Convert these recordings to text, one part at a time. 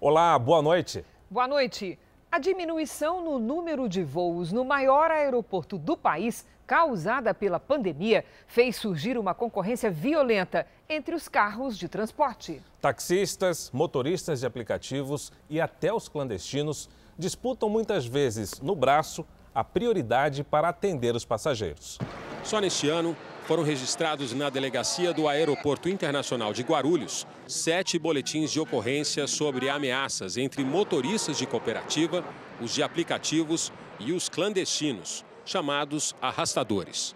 Olá, boa noite. Boa noite. A diminuição no número de voos no maior aeroporto do país, causada pela pandemia, fez surgir uma concorrência violenta entre os carros de transporte. Taxistas, motoristas de aplicativos e até os clandestinos disputam muitas vezes no braço a prioridade para atender os passageiros. Só neste ano, foram registrados na delegacia do Aeroporto Internacional de Guarulhos 7 boletins de ocorrência sobre ameaças entre motoristas de cooperativa, os de aplicativos e os clandestinos, chamados arrastadores.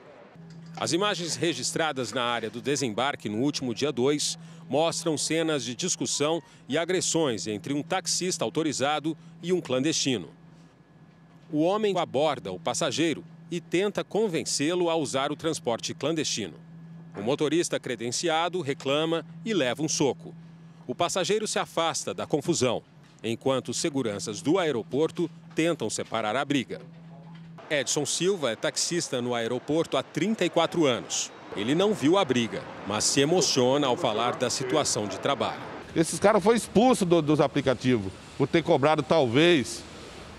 As imagens registradas na área do desembarque no último dia 2 mostram cenas de discussão e agressões entre um taxista autorizado e um clandestino. O homem aborda o passageiro e tenta convencê-lo a usar o transporte clandestino. O motorista credenciado reclama e leva um soco. O passageiro se afasta da confusão, enquanto os seguranças do aeroporto tentam separar a briga. Edson Silva é taxista no aeroporto há 34 anos. Ele não viu a briga, mas se emociona ao falar da situação de trabalho. Esses caras foram expulsos dos aplicativos por ter cobrado talvez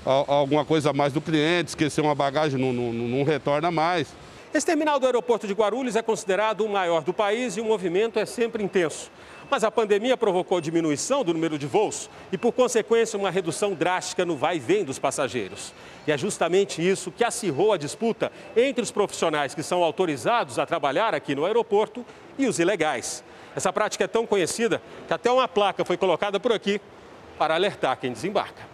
alguma coisa a mais do cliente, esquecer uma bagagem, não retorna mais. Esse terminal do aeroporto de Guarulhos é considerado o maior do país e o movimento é sempre intenso. Mas a pandemia provocou diminuição do número de voos e, por consequência, uma redução drástica no vai e vem dos passageiros. E é justamente isso que acirrou a disputa entre os profissionais que são autorizados a trabalhar aqui no aeroporto e os ilegais. Essa prática é tão conhecida que até uma placa foi colocada por aqui para alertar quem desembarca.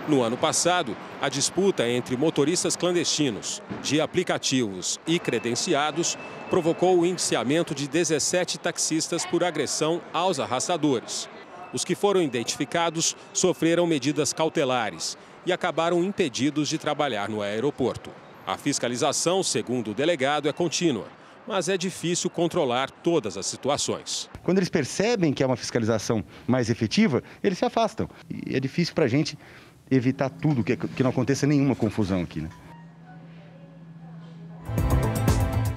No ano passado, a disputa entre motoristas clandestinos, de aplicativos e credenciados provocou o indiciamento de 17 taxistas por agressão aos arrastadores. Os que foram identificados sofreram medidas cautelares e acabaram impedidos de trabalhar no aeroporto. A fiscalização, segundo o delegado, é contínua, mas é difícil controlar todas as situações. Quando eles percebem que é uma fiscalização mais efetiva, eles se afastam. E é difícil para a gente evitar tudo, que não aconteça nenhuma confusão aqui, né?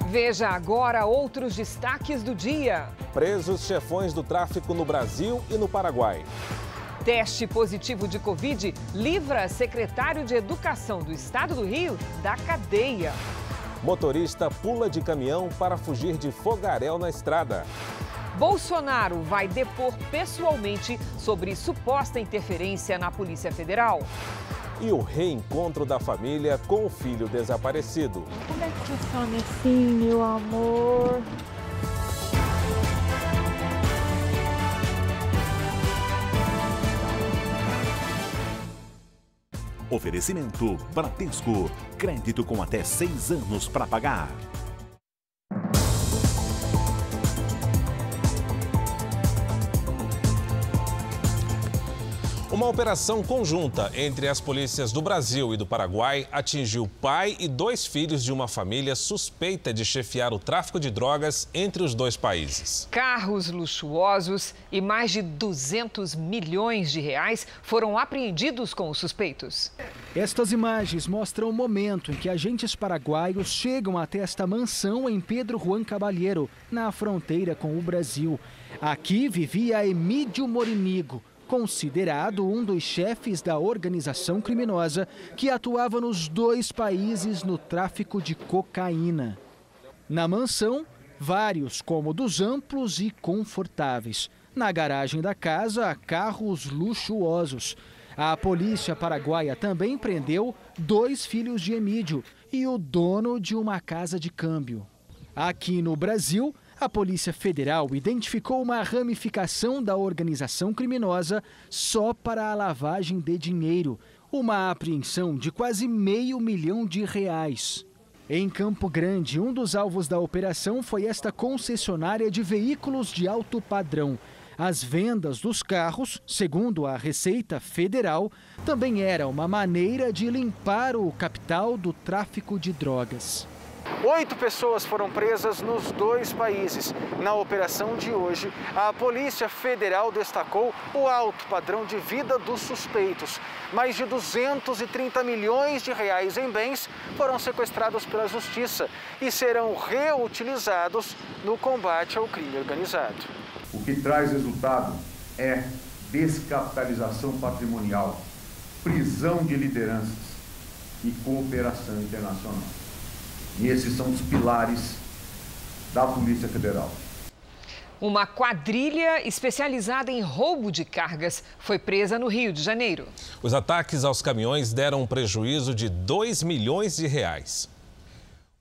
Veja agora outros destaques do dia. Presos chefões do tráfico no Brasil e no Paraguai. Teste positivo de Covid livra secretário de Educação do Estado do Rio da cadeia. Motorista pula de caminhão para fugir de fogaréu na estrada. Bolsonaro vai depor pessoalmente sobre suposta interferência na Polícia Federal. E o reencontro da família com o filho desaparecido. Como é que funciona assim, meu amor? Oferecimento Bradesco. Crédito com até 6 anos para pagar. Uma operação conjunta entre as polícias do Brasil e do Paraguai atingiu pai e 2 filhos de uma família suspeita de chefiar o tráfico de drogas entre os 2 países. Carros luxuosos e mais de 200 milhões de reais foram apreendidos com os suspeitos. Estas imagens mostram o momento em que agentes paraguaios chegam até esta mansão em Pedro Juan Caballero, na fronteira com o Brasil. Aqui vivia Emídio Morinigo, considerado um dos chefes da organização criminosa que atuava nos 2 países no tráfico de cocaína. Na mansão, vários cômodos amplos e confortáveis. Na garagem da casa, carros luxuosos. A polícia paraguaia também prendeu 2 filhos de Emídio e o dono de uma casa de câmbio. Aqui no Brasil, a Polícia Federal identificou uma ramificação da organização criminosa só para a lavagem de dinheiro. Uma apreensão de quase R$500 milhão. Em Campo Grande, um dos alvos da operação foi esta concessionária de veículos de alto padrão. As vendas dos carros, segundo a Receita Federal, também era uma maneira de limpar o capital do tráfico de drogas. 8 pessoas foram presas nos 2 países. Na operação de hoje, a Polícia Federal destacou o alto padrão de vida dos suspeitos. Mais de 230 milhões de reais em bens foram sequestrados pela Justiça e serão reutilizados no combate ao crime organizado. O que traz resultado é descapitalização patrimonial, prisão de lideranças e cooperação internacional. E esses são os pilares da Polícia Federal. Uma quadrilha especializada em roubo de cargas foi presa no Rio de Janeiro. Os ataques aos caminhões deram um prejuízo de 2 milhões de reais.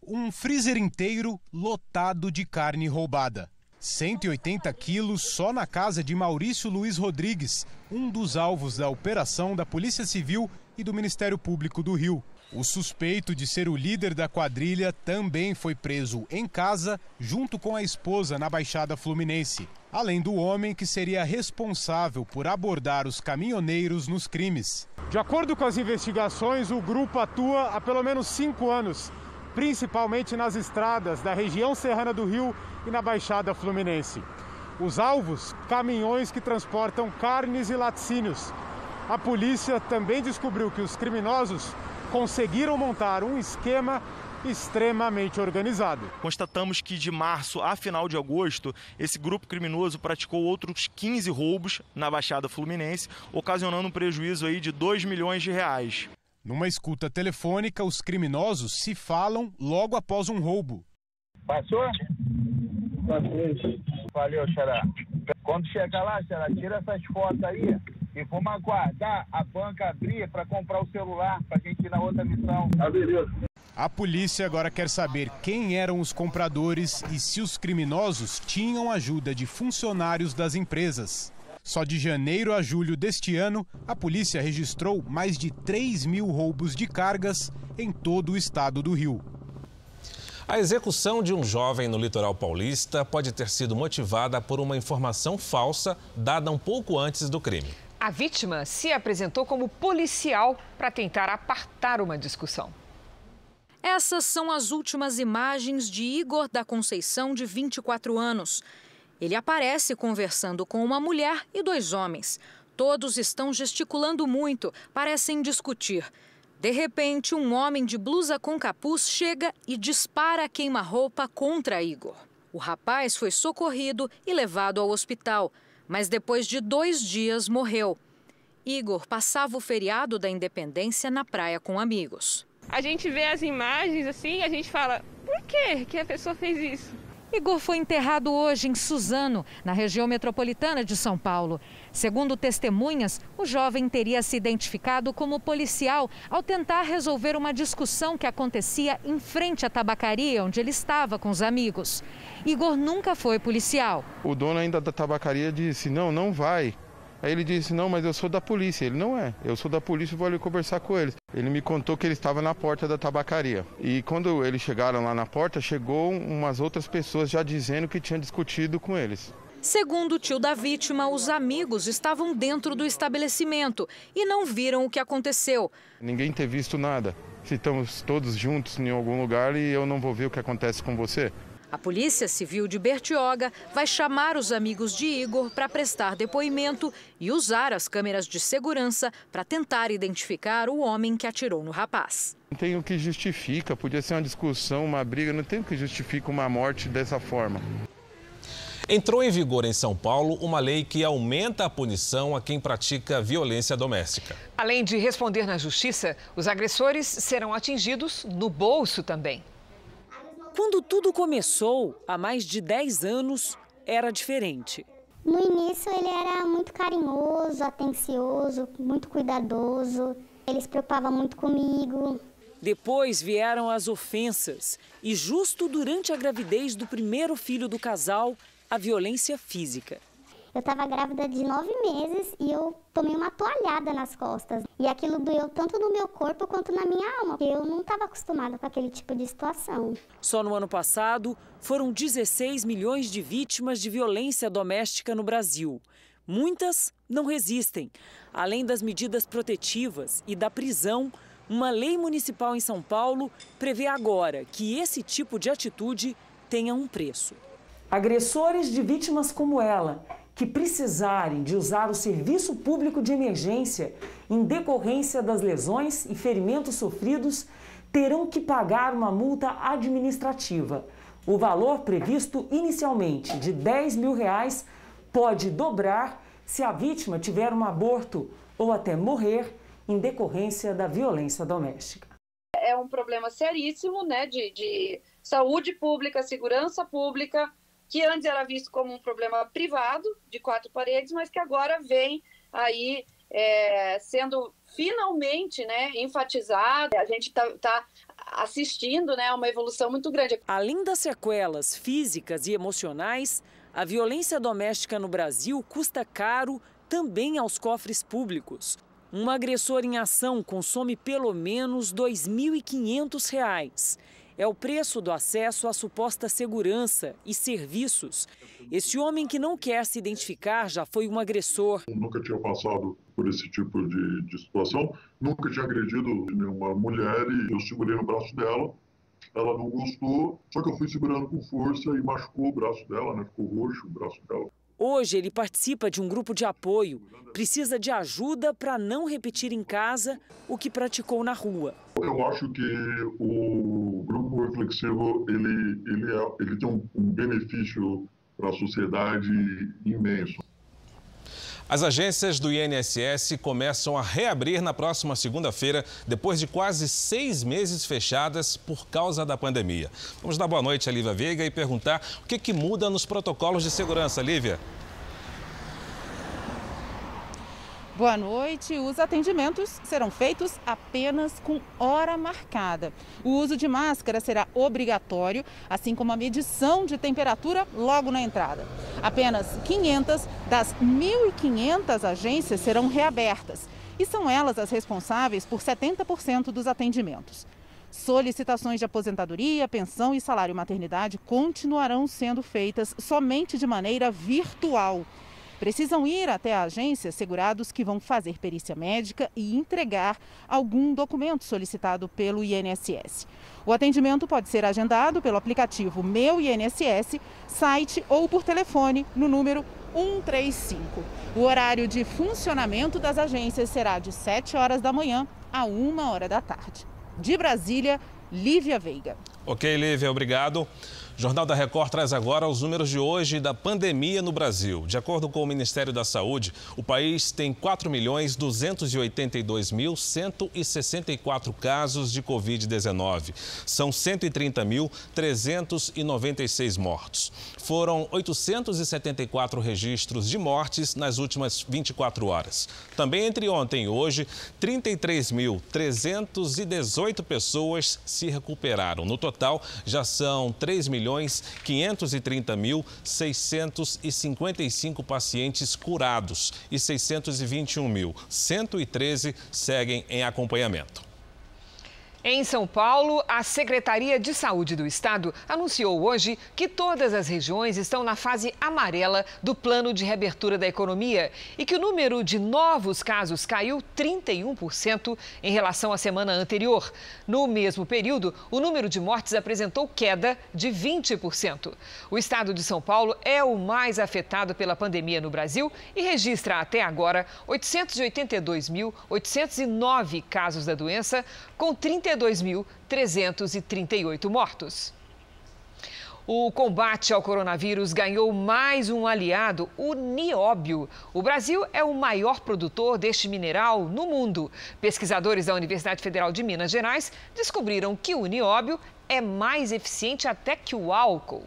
Um freezer inteiro lotado de carne roubada. 180 quilos só na casa de Maurício Luiz Rodrigues, um dos alvos da operação da Polícia Civil e do Ministério Público do Rio. O suspeito de ser o líder da quadrilha também foi preso em casa, junto com a esposa na Baixada Fluminense, além do homem que seria responsável por abordar os caminhoneiros nos crimes. De acordo com as investigações, o grupo atua há pelo menos 5 anos, principalmente nas estradas da região serrana do Rio e na Baixada Fluminense. Os alvos, caminhões que transportam carnes e laticínios. A polícia também descobriu que os criminosos conseguiram montar um esquema extremamente organizado. Constatamos que de março a final de agosto, esse grupo criminoso praticou outros 15 roubos na Baixada Fluminense, ocasionando um prejuízo aí de 2 milhões de reais. Numa escuta telefônica, os criminosos se falam logo após um roubo. Passou? Valeu, Xará. Quando chegar lá, Xará, tira essas fotos aí e vamos aguardar a banca abrir para comprar o celular para a gente ir na outra missão. Tá, beleza. A polícia agora quer saber quem eram os compradores e se os criminosos tinham ajuda de funcionários das empresas. Só de janeiro a julho deste ano, a polícia registrou mais de 3 mil roubos de cargas em todo o estado do Rio. A execução de um jovem no litoral paulista pode ter sido motivada por uma informação falsa dada um pouco antes do crime. A vítima se apresentou como policial para tentar apartar uma discussão. Essas são as últimas imagens de Igor da Conceição, de 24 anos. Ele aparece conversando com uma mulher e 2 homens. Todos estão gesticulando muito, parecem discutir. De repente, um homem de blusa com capuz chega e dispara a queima-roupa contra Igor. O rapaz foi socorrido e levado ao hospital, mas depois de 2 dias morreu. Igor passava o feriado da Independência na praia com amigos. A gente vê as imagens assim e a gente fala, por que a pessoa fez isso? Igor foi enterrado hoje em Suzano, na região metropolitana de São Paulo. Segundo testemunhas, o jovem teria se identificado como policial ao tentar resolver uma discussão que acontecia em frente à tabacaria onde ele estava com os amigos. Igor nunca foi policial. O dono ainda da tabacaria disse, não vai. Aí ele disse, não, mas eu sou da polícia. Ele, não é, eu sou da polícia e vou ali conversar com eles. Ele me contou que ele estava na porta da tabacaria. E quando eles chegaram lá na porta, chegou umas outras pessoas já dizendo que tinha discutido com eles. Segundo o tio da vítima, os amigos estavam dentro do estabelecimento e não viram o que aconteceu. Ninguém ter visto nada. Se estamos todos juntos em algum lugar e eu não vou ver o que acontece com você. A Polícia Civil de Bertioga vai chamar os amigos de Igor para prestar depoimento e usar as câmeras de segurança para tentar identificar o homem que atirou no rapaz. Não tem o que justifica, podia ser uma discussão, uma briga, não tem o que justifica uma morte dessa forma. Entrou em vigor em São Paulo uma lei que aumenta a punição a quem pratica violência doméstica. Além de responder na justiça, os agressores serão atingidos no bolso também. Quando tudo começou, há mais de 10 anos, era diferente. No início ele era muito carinhoso, atencioso, muito cuidadoso. Ele se preocupava muito comigo. Depois vieram as ofensas e justo durante a gravidez do primeiro filho do casal, a violência física. Eu estava grávida de 9 meses e eu tomei uma toalhada nas costas. E aquilo doeu tanto no meu corpo quanto na minha alma, porque eu não estava acostumada com aquele tipo de situação. Só no ano passado, foram 16 milhões de vítimas de violência doméstica no Brasil. Muitas não resistem. Além das medidas protetivas e da prisão, uma lei municipal em São Paulo prevê agora que esse tipo de atitude tenha um preço. Agressores de vítimas como ela, que precisarem de usar o serviço público de emergência em decorrência das lesões e ferimentos sofridos, terão que pagar uma multa administrativa. O valor previsto inicialmente de R$10 mil pode dobrar se a vítima tiver um aborto ou até morrer em decorrência da violência doméstica. É um problema seríssimo, né, de saúde pública, segurança pública, que antes era visto como um problema privado, de quatro paredes, mas que agora vem aí sendo finalmente, né, enfatizado. A gente está assistindo, né, a uma evolução muito grande. Além das sequelas físicas e emocionais, a violência doméstica no Brasil custa caro também aos cofres públicos. Um agressor em ação consome pelo menos R$ 2.500. É o preço do acesso à suposta segurança e serviços. Esse homem que não quer se identificar já foi um agressor. Eu nunca tinha passado por esse tipo de situação, nunca tinha agredido nenhuma mulher e eu segurei no braço dela. Ela não gostou, só que eu fui segurando com força e machucou o braço dela, né? Ficou roxo o braço dela. Hoje ele participa de um grupo de apoio, precisa de ajuda para não repetir em casa o que praticou na rua. Eu acho que o grupo reflexivo ele tem um benefício para a sociedade imenso. As agências do INSS começam a reabrir na próxima segunda-feira, depois de quase 6 meses fechadas por causa da pandemia. Vamos dar boa noite a Lívia Veiga e perguntar o que muda nos protocolos de segurança. Lívia. Boa noite. Os atendimentos serão feitos apenas com hora marcada. O uso de máscara será obrigatório, assim como a medição de temperatura logo na entrada. Apenas 500 das 1.500 agências serão reabertas e são elas as responsáveis por 70% dos atendimentos. Solicitações de aposentadoria, pensão e salário maternidade continuarão sendo feitas somente de maneira virtual. Precisam ir até a agência segurados que vão fazer perícia médica e entregar algum documento solicitado pelo INSS. O atendimento pode ser agendado pelo aplicativo Meu INSS, site ou por telefone no número 135. O horário de funcionamento das agências será de 7 horas da manhã a 1 hora da tarde. De Brasília, Lívia Veiga. Ok, Lívia, obrigado. O Jornal da Record traz agora os números de hoje da pandemia no Brasil. De acordo com o Ministério da Saúde, o país tem 4.282.164 casos de Covid-19. São 130.396 mortos. Foram 874 registros de mortes nas últimas 24 horas. Também entre ontem e hoje, 33.318 pessoas se recuperaram. No total, já são 3.530.655 pacientes curados e 621.113 seguem em acompanhamento. Em São Paulo, a Secretaria de Saúde do Estado anunciou hoje que todas as regiões estão na fase amarela do plano de reabertura da economia e que o número de novos casos caiu 31% em relação à semana anterior. No mesmo período, o número de mortes apresentou queda de 20%. O estado de São Paulo é o mais afetado pela pandemia no Brasil e registra até agora 882.809 casos da doença, com 32.338 mortos. O combate ao coronavírus ganhou mais um aliado, o nióbio. O Brasil é o maior produtor deste mineral no mundo. Pesquisadores da Universidade Federal de Minas Gerais descobriram que o nióbio é mais eficiente até que o álcool.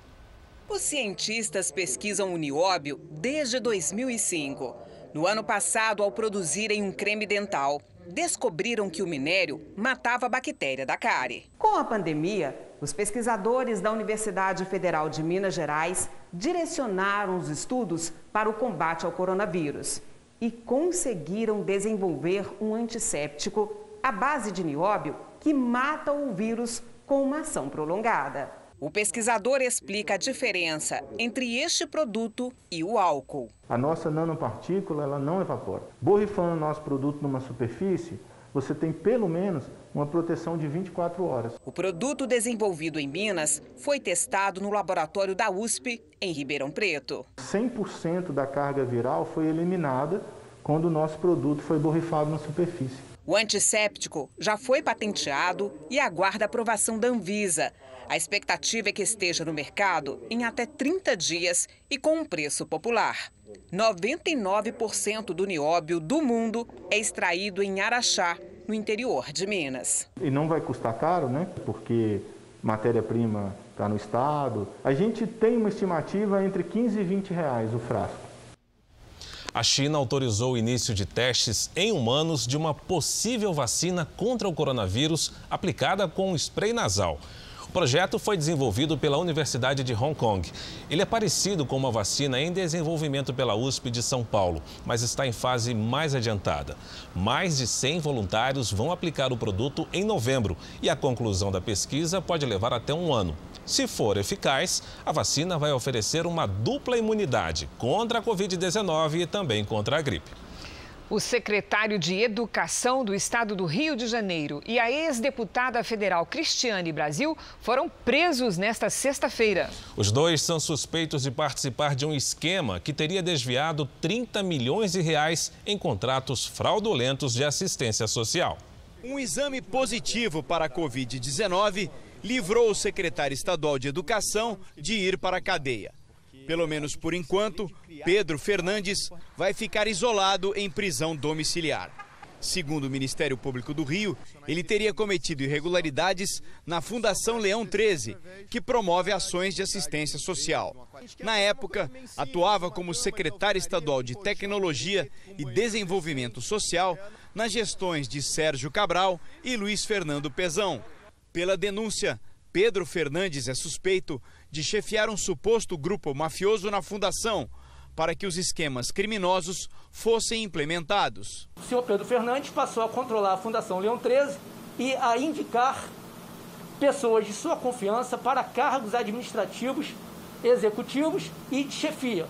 Os cientistas pesquisam o nióbio desde 2005. No ano passado, ao produzirem um creme dental, descobriram que o minério matava a bactéria da cárie. Com a pandemia, os pesquisadores da Universidade Federal de Minas Gerais direcionaram os estudos para o combate ao coronavírus e conseguiram desenvolver um antisséptico à base de nióbio que mata o vírus com uma ação prolongada. O pesquisador explica a diferença entre este produto e o álcool. A nossa nanopartícula ela não evapora. Borrifando o nosso produto numa superfície, você tem pelo menos uma proteção de 24 horas. O produto desenvolvido em Minas foi testado no laboratório da USP, em Ribeirão Preto. 100% da carga viral foi eliminada quando o nosso produto foi borrifado na superfície. O antisséptico já foi patenteado e aguarda aprovação da Anvisa. A expectativa é que esteja no mercado em até 30 dias e com um preço popular. 99% do nióbio do mundo é extraído em Araxá, no interior de Minas. E não vai custar caro, né? Porque matéria-prima está no estado. A gente tem uma estimativa entre 15 e 20 reais o frasco. A China autorizou o início de testes em humanos de uma possível vacina contra o coronavírus aplicada com spray nasal. O projeto foi desenvolvido pela Universidade de Hong Kong. Ele é parecido com uma vacina em desenvolvimento pela USP de São Paulo, mas está em fase mais adiantada. Mais de 100 voluntários vão aplicar o produto em novembro e a conclusão da pesquisa pode levar até um ano. Se for eficaz, a vacina vai oferecer uma dupla imunidade contra a Covid-19 e também contra a gripe. O secretário de Educação do Estado do Rio de Janeiro e a ex-deputada federal Cristiane Brasil foram presos nesta sexta-feira. Os dois são suspeitos de participar de um esquema que teria desviado 30 milhões de reais em contratos fraudulentos de assistência social. Um exame positivo para a Covid-19 livrou o secretário estadual de Educação de ir para a cadeia. Pelo menos por enquanto, Pedro Fernandes vai ficar isolado em prisão domiciliar. Segundo o Ministério Público do Rio, ele teria cometido irregularidades na Fundação Leão 13, que promove ações de assistência social. Na época, atuava como secretário estadual de Tecnologia e Desenvolvimento Social nas gestões de Sérgio Cabral e Luiz Fernando Pezão. Pela denúncia, Pedro Fernandes é suspeito de chefiar um suposto grupo mafioso na fundação para que os esquemas criminosos fossem implementados. O senhor Pedro Fernandes passou a controlar a Fundação Leão 13 e a indicar pessoas de sua confiança para cargos administrativos, executivos e de chefia.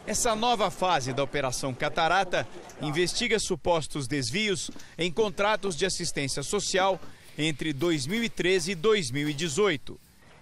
Essa nova fase da Operação Catarata investiga supostos desvios em contratos de assistência social entre 2013 e 2018.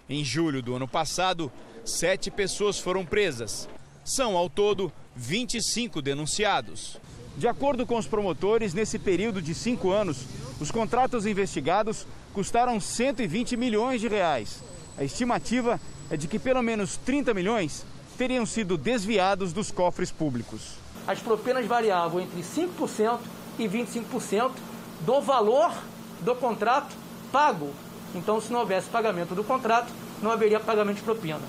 Em julho do ano passado, 7 pessoas foram presas. São, ao todo, 25 denunciados. De acordo com os promotores, nesse período de 5 anos, os contratos investigados custaram 120 milhões de reais. A estimativa é de que pelo menos 30 milhões teriam sido desviados dos cofres públicos. As propinas variavam entre 5% e 25% do valor do contrato pago. Então, se não houvesse pagamento do contrato, não haveria pagamento de propina.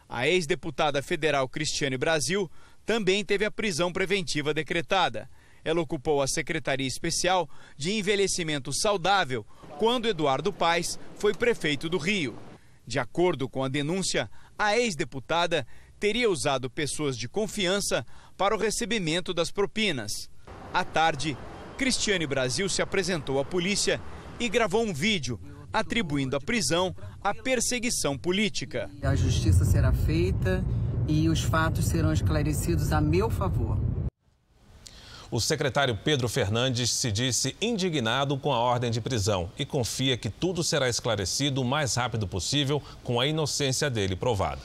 A ex-deputada federal Cristiane Brasil também teve a prisão preventiva decretada. Ela ocupou a Secretaria Especial de Envelhecimento Saudável quando Eduardo Paes foi prefeito do Rio. De acordo com a denúncia, a ex-deputada teria usado pessoas de confiança para o recebimento das propinas. À tarde, Cristiane Brasil se apresentou à polícia e gravou um vídeo atribuindo a prisão à perseguição política. A justiça será feita e os fatos serão esclarecidos a meu favor. O secretário Pedro Fernandes se disse indignado com a ordem de prisão e confia que tudo será esclarecido o mais rápido possível, com a inocência dele provada.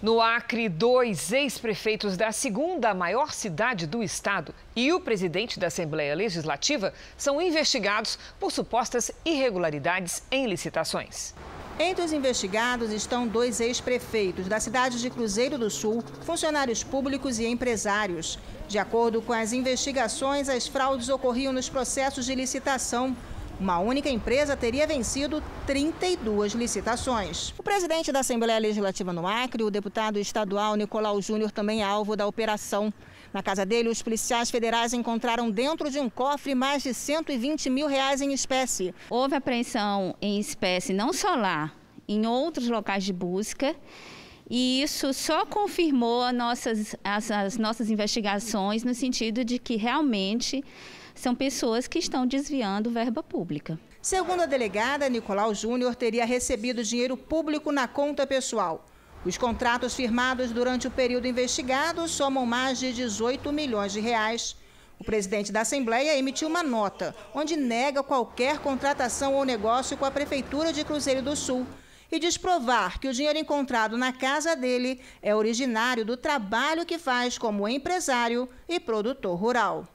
No Acre, 2 ex-prefeitos da segunda maior cidade do estado e o presidente da Assembleia Legislativa são investigados por supostas irregularidades em licitações. Entre os investigados estão 2 ex-prefeitos da cidade de Cruzeiro do Sul, funcionários públicos e empresários. De acordo com as investigações, as fraudes ocorriam nos processos de licitação. Uma única empresa teria vencido 32 licitações. O presidente da Assembleia Legislativa no Acre, o deputado estadual Nicolau Júnior, também é alvo da operação. Na casa dele, os policiais federais encontraram dentro de um cofre mais de 120 mil reais em espécie. Houve apreensão em espécie não só lá, em outros locais de busca. E isso só confirmou as nossas investigações no sentido de que realmente são pessoas que estão desviando verba pública. Segundo a delegada, Nicolau Júnior teria recebido dinheiro público na conta pessoal. Os contratos firmados durante o período investigado somam mais de 18 milhões de reais. O presidente da Assembleia emitiu uma nota onde nega qualquer contratação ou negócio com a Prefeitura de Cruzeiro do Sul e diz provar que o dinheiro encontrado na casa dele é originário do trabalho que faz como empresário e produtor rural.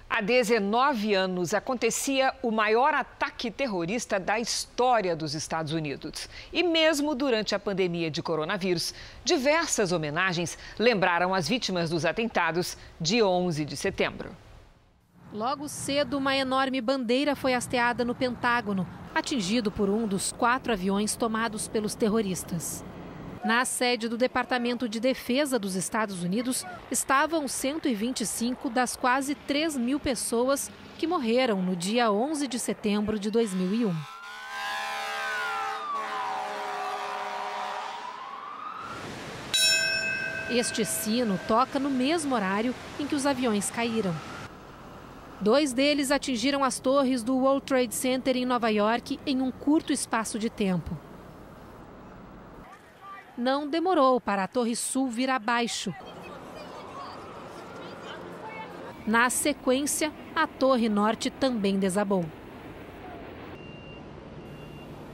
Há 19 anos acontecia o maior ataque terrorista da história dos Estados Unidos. E mesmo durante a pandemia de coronavírus, diversas homenagens lembraram as vítimas dos atentados de 11 de setembro. Logo cedo, uma enorme bandeira foi hasteada no Pentágono, atingido por um dos 4 aviões tomados pelos terroristas. Na sede do Departamento de Defesa dos Estados Unidos, estavam 125 das quase 3.000 pessoas que morreram no dia 11 de setembro de 2001. Este sino toca no mesmo horário em que os aviões caíram. 2 deles atingiram as torres do World Trade Center em Nova York em um curto espaço de tempo. Não demorou para a Torre Sul vir abaixo. Na sequência, a Torre Norte também desabou.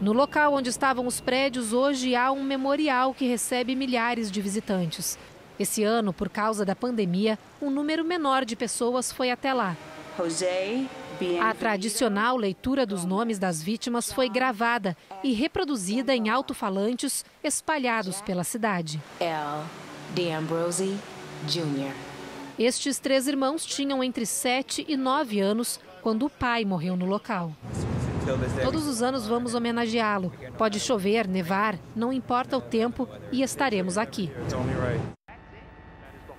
No local onde estavam os prédios, hoje há um memorial que recebe milhares de visitantes. Esse ano, por causa da pandemia, um número menor de pessoas foi até lá. A tradicional leitura dos nomes das vítimas foi gravada e reproduzida em alto-falantes espalhados pela cidade. L. D'Ambrosio Jr. Estes 3 irmãos tinham entre 7 e 9 anos quando o pai morreu no local. Todos os anos vamos homenageá-lo. Pode chover, nevar, não importa o tempo e estaremos aqui.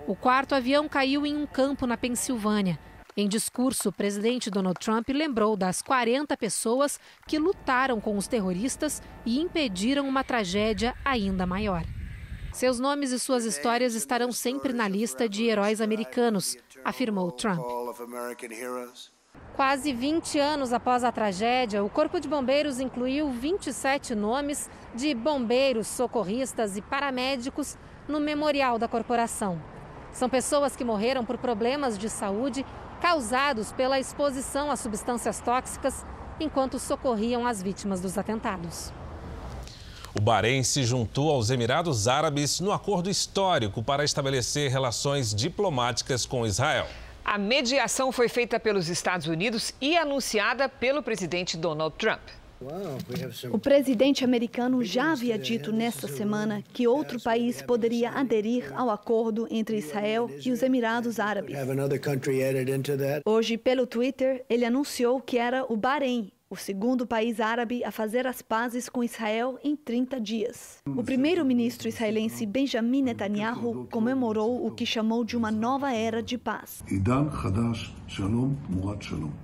O 4º avião caiu em um campo na Pensilvânia. Em discurso, o presidente Donald Trump lembrou das 40 pessoas que lutaram com os terroristas e impediram uma tragédia ainda maior. Seus nomes e suas histórias estarão sempre na lista de heróis americanos, afirmou Trump. Quase 20 anos após a tragédia, o Corpo de Bombeiros incluiu 27 nomes de bombeiros, socorristas e paramédicos no memorial da corporação. São pessoas que morreram por problemas de saúde causados pela exposição a substâncias tóxicas enquanto socorriam as vítimas dos atentados. O Bahrein se juntou aos Emirados Árabes no acordo histórico para estabelecer relações diplomáticas com Israel. A mediação foi feita pelos Estados Unidos e anunciada pelo presidente Donald Trump. O presidente americano já havia dito nesta semana que outro país poderia aderir ao acordo entre Israel e os Emirados Árabes. Hoje, pelo Twitter, ele anunciou que era o Bahrein, o 2º país árabe a fazer as pazes com Israel em 30 dias. O primeiro-ministro israelense Benjamin Netanyahu comemorou o que chamou de uma nova era de paz.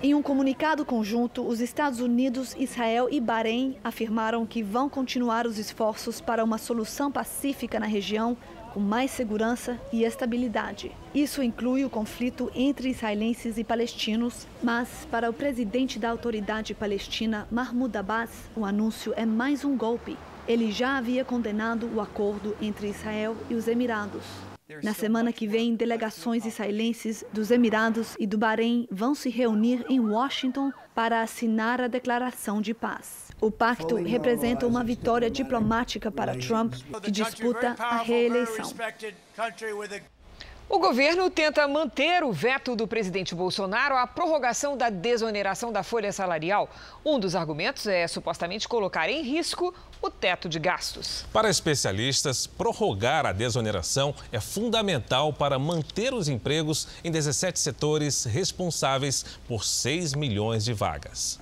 Em um comunicado conjunto, os Estados Unidos, Israel e Bahrein afirmaram que vão continuar os esforços para uma solução pacífica na região, com mais segurança e estabilidade. Isso inclui o conflito entre israelenses e palestinos, mas para o presidente da Autoridade Palestina, Mahmoud Abbas, o anúncio é mais um golpe. Ele já havia condenado o acordo entre Israel e os Emirados. Na semana que vem, delegações israelenses dos Emirados e do Bahrein vão se reunir em Washington para assinar a declaração de paz. O pacto representa uma vitória diplomática para Trump, que disputa a reeleição. O governo tenta manter o veto do presidente Bolsonaro à prorrogação da desoneração da folha salarial. Um dos argumentos é supostamente colocar em risco o teto de gastos. Para especialistas, prorrogar a desoneração é fundamental para manter os empregos em 17 setores responsáveis por 6 milhões de vagas.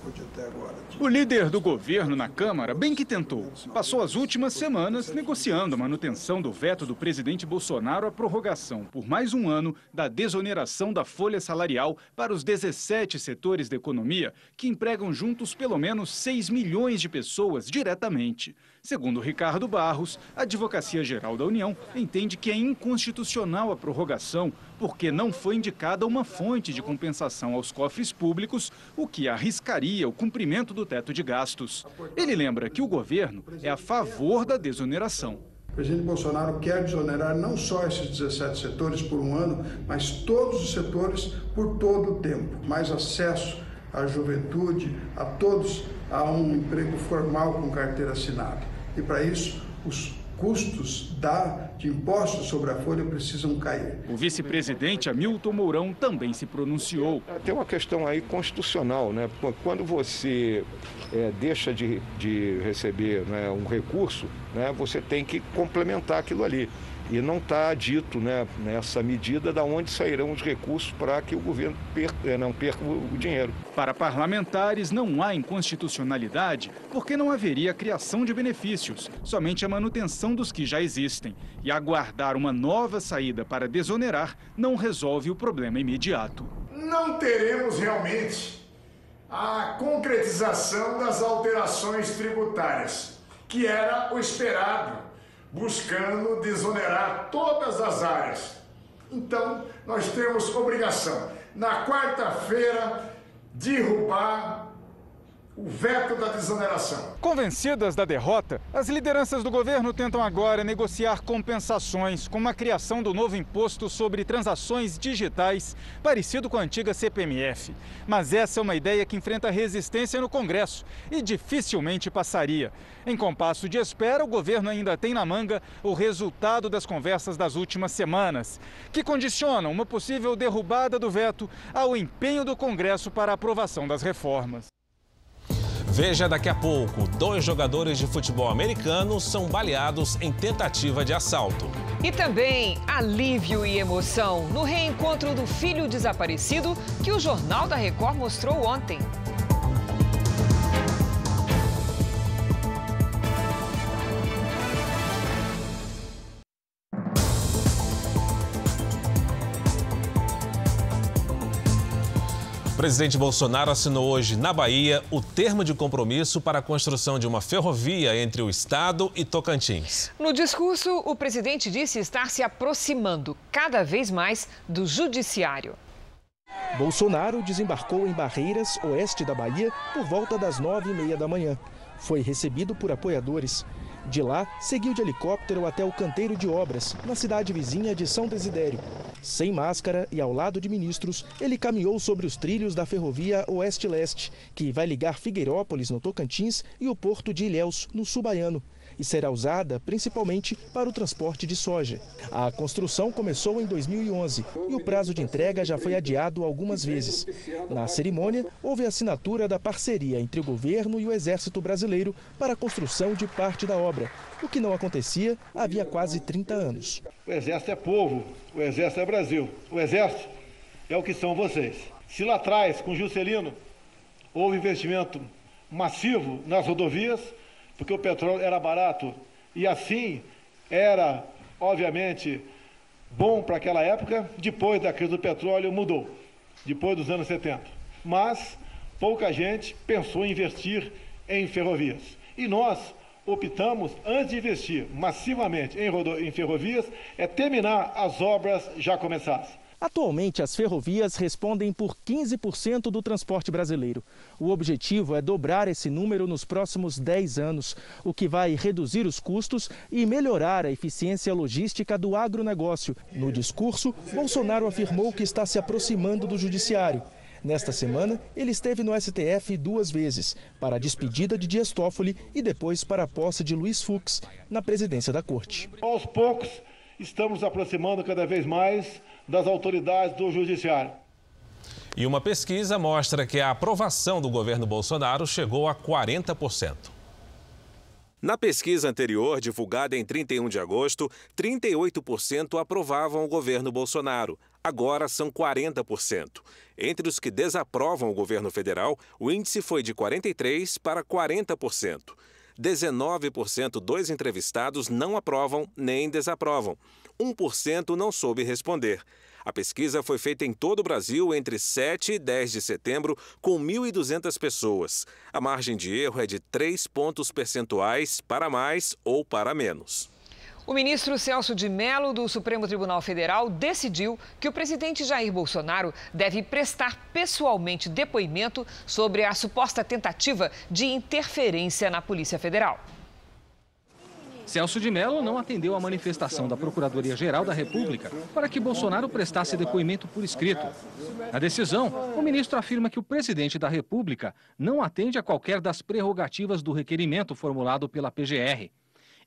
O líder do governo na Câmara bem que tentou. Passou as últimas semanas negociando a manutenção do veto do presidente Bolsonaro à prorrogação por mais um ano da desoneração da folha salarial para os 17 setores da economia que empregam juntos pelo menos 6 milhões de pessoas diretamente. Segundo Ricardo Barros, a Advocacia Geral da União entende que é inconstitucional a prorrogação porque não foi indicada uma fonte de compensação aos cofres públicos, o que arriscaria o cumprimento do teto de gastos. Ele lembra que o governo é a favor da desoneração. O presidente Bolsonaro quer desonerar não só esses 17 setores por um ano, mas todos os setores por todo o tempo. Mais acesso à juventude, a todos, a um emprego formal com carteira assinada. E para isso, os custos de impostos sobre a folha precisam cair. O vice-presidente Hamilton Mourão também se pronunciou. Tem uma questão aí constitucional, né? Quando você deixa de receber, né, um recurso, né, você tem que complementar aquilo ali. E não está dito, né, nessa medida de onde sairão os recursos para que o governo não perca o dinheiro. Para parlamentares, não há inconstitucionalidade porque não haveria criação de benefícios, somente a manutenção dos que já existem. E aguardar uma nova saída para desonerar não resolve o problema imediato. Não teremos realmente a concretização das alterações tributárias, que era o esperado, buscando desonerar todas as áreas. Então, nós temos obrigação, na quarta-feira, derrubar o veto da desoneração. Convencidas da derrota, as lideranças do governo tentam agora negociar compensações, como a criação do novo imposto sobre transações digitais, parecido com a antiga CPMF. Mas essa é uma ideia que enfrenta resistência no Congresso e dificilmente passaria. Em compasso de espera, o governo ainda tem na manga o resultado das conversas das últimas semanas, que condicionam uma possível derrubada do veto ao empenho do Congresso para a aprovação das reformas. Veja daqui a pouco, 2 jogadores de futebol americano são baleados em tentativa de assalto. E também alívio e emoção no reencontro do filho desaparecido que o Jornal da Record mostrou ontem. O presidente Bolsonaro assinou hoje, na Bahia, o termo de compromisso para a construção de uma ferrovia entre o estado e Tocantins. No discurso, o presidente disse estar se aproximando cada vez mais do judiciário. Bolsonaro desembarcou em Barreiras, oeste da Bahia, por volta das 9h30 da manhã. Foi recebido por apoiadores. De lá, seguiu de helicóptero até o canteiro de obras, na cidade vizinha de São Desidério. Sem máscara e ao lado de ministros, ele caminhou sobre os trilhos da ferrovia Oeste-Leste, que vai ligar Figueirópolis, no Tocantins, e o porto de Ilhéus, no Sul Baiano, e será usada principalmente para o transporte de soja. A construção começou em 2011 e o prazo de entrega já foi adiado algumas vezes. Na cerimônia, houve a assinatura da parceria entre o governo e o Exército Brasileiro para a construção de parte da obra, o que não acontecia havia quase 30 anos. O Exército é povo, o Exército é Brasil, o Exército é o que são vocês. Se lá atrás, com Juscelino, houve investimento massivo nas rodovias, porque o petróleo era barato e assim era, obviamente, bom para aquela época. Depois da crise do petróleo mudou, depois dos anos 70. Mas pouca gente pensou em investir em ferrovias. E nós optamos, antes de investir massivamente em ferrovias, terminar as obras já começadas. Atualmente, as ferrovias respondem por 15% do transporte brasileiro. O objetivo é dobrar esse número nos próximos 10 anos, o que vai reduzir os custos e melhorar a eficiência logística do agronegócio. No discurso, Bolsonaro afirmou que está se aproximando do judiciário. Nesta semana, ele esteve no STF 2 vezes, para a despedida de Dias Toffoli e depois para a posse de Luiz Fux na presidência da Corte. Aos poucos, estamos nos aproximando cada vez mais das autoridades do judiciário. E uma pesquisa mostra que a aprovação do governo Bolsonaro chegou a 40%. Na pesquisa anterior, divulgada em 31 de agosto, 38% aprovavam o governo Bolsonaro. Agora são 40%. Entre os que desaprovam o governo federal, o índice foi de 43% para 40%. 19% dos entrevistados não aprovam nem desaprovam. 1% não soube responder. A pesquisa foi feita em todo o Brasil entre 7 e 10 de setembro, com 1.200 pessoas. A margem de erro é de 3 pontos percentuais para mais ou para menos. O ministro Celso de Mello, do Supremo Tribunal Federal, decidiu que o presidente Jair Bolsonaro deve prestar pessoalmente depoimento sobre a suposta tentativa de interferência na Polícia Federal. Celso de Mello não atendeu à manifestação da Procuradoria-Geral da República para que Bolsonaro prestasse depoimento por escrito. Na decisão, o ministro afirma que o presidente da República não atende a qualquer das prerrogativas do requerimento formulado pela PGR.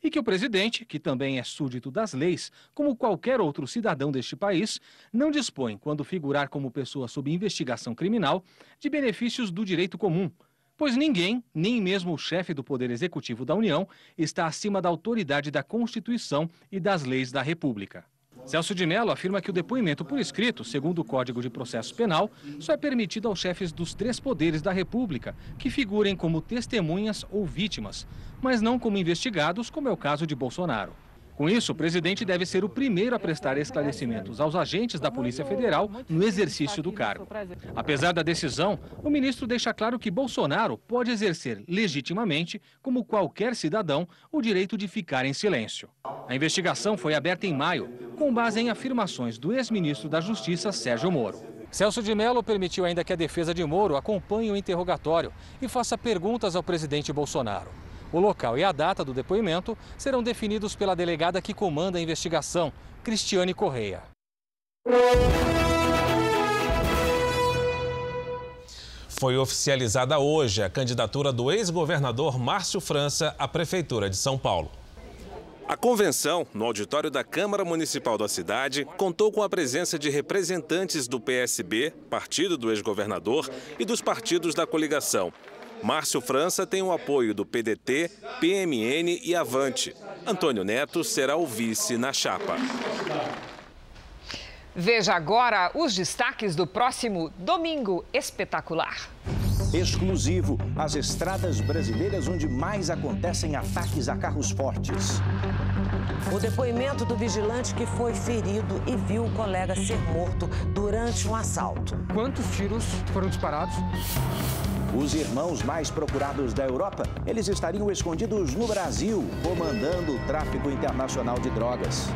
e que o presidente, que também é súdito das leis, como qualquer outro cidadão deste país, não dispõe, quando figurar como pessoa sob investigação criminal, de benefícios do direito comum, pois ninguém, nem mesmo o chefe do Poder Executivo da União, está acima da autoridade da Constituição e das leis da República. Celso de Mello afirma que o depoimento por escrito, segundo o Código de Processo Penal, só é permitido aos chefes dos 3 poderes da República, que figurem como testemunhas ou vítimas, mas não como investigados, como é o caso de Bolsonaro. Com isso, o presidente deve ser o primeiro a prestar esclarecimentos aos agentes da Polícia Federal no exercício do cargo. Apesar da decisão, o ministro deixa claro que Bolsonaro pode exercer legitimamente, como qualquer cidadão, o direito de ficar em silêncio. A investigação foi aberta em maio, com base em afirmações do ex-ministro da Justiça, Sérgio Moro. Celso de Mello permitiu ainda que a defesa de Moro acompanhe o interrogatório e faça perguntas ao presidente Bolsonaro. O local e a data do depoimento serão definidos pela delegada que comanda a investigação, Cristiane Correia. Foi oficializada hoje a candidatura do ex-governador Márcio França à Prefeitura de São Paulo. A convenção, no auditório da Câmara Municipal da cidade, contou com a presença de representantes do PSB, partido do ex-governador, e dos partidos da coligação. Márcio França tem o apoio do PDT, PMN e Avante. Antônio Neto será o vice na chapa. Veja agora os destaques do próximo Domingo Espetacular. Exclusivo, as estradas brasileiras onde mais acontecem ataques a carros fortes. O depoimento do vigilante que foi ferido e viu o colega ser morto durante um assalto. Quantos tiros foram disparados? Os irmãos mais procurados da Europa, eles estariam escondidos no Brasil, comandando o tráfico internacional de drogas.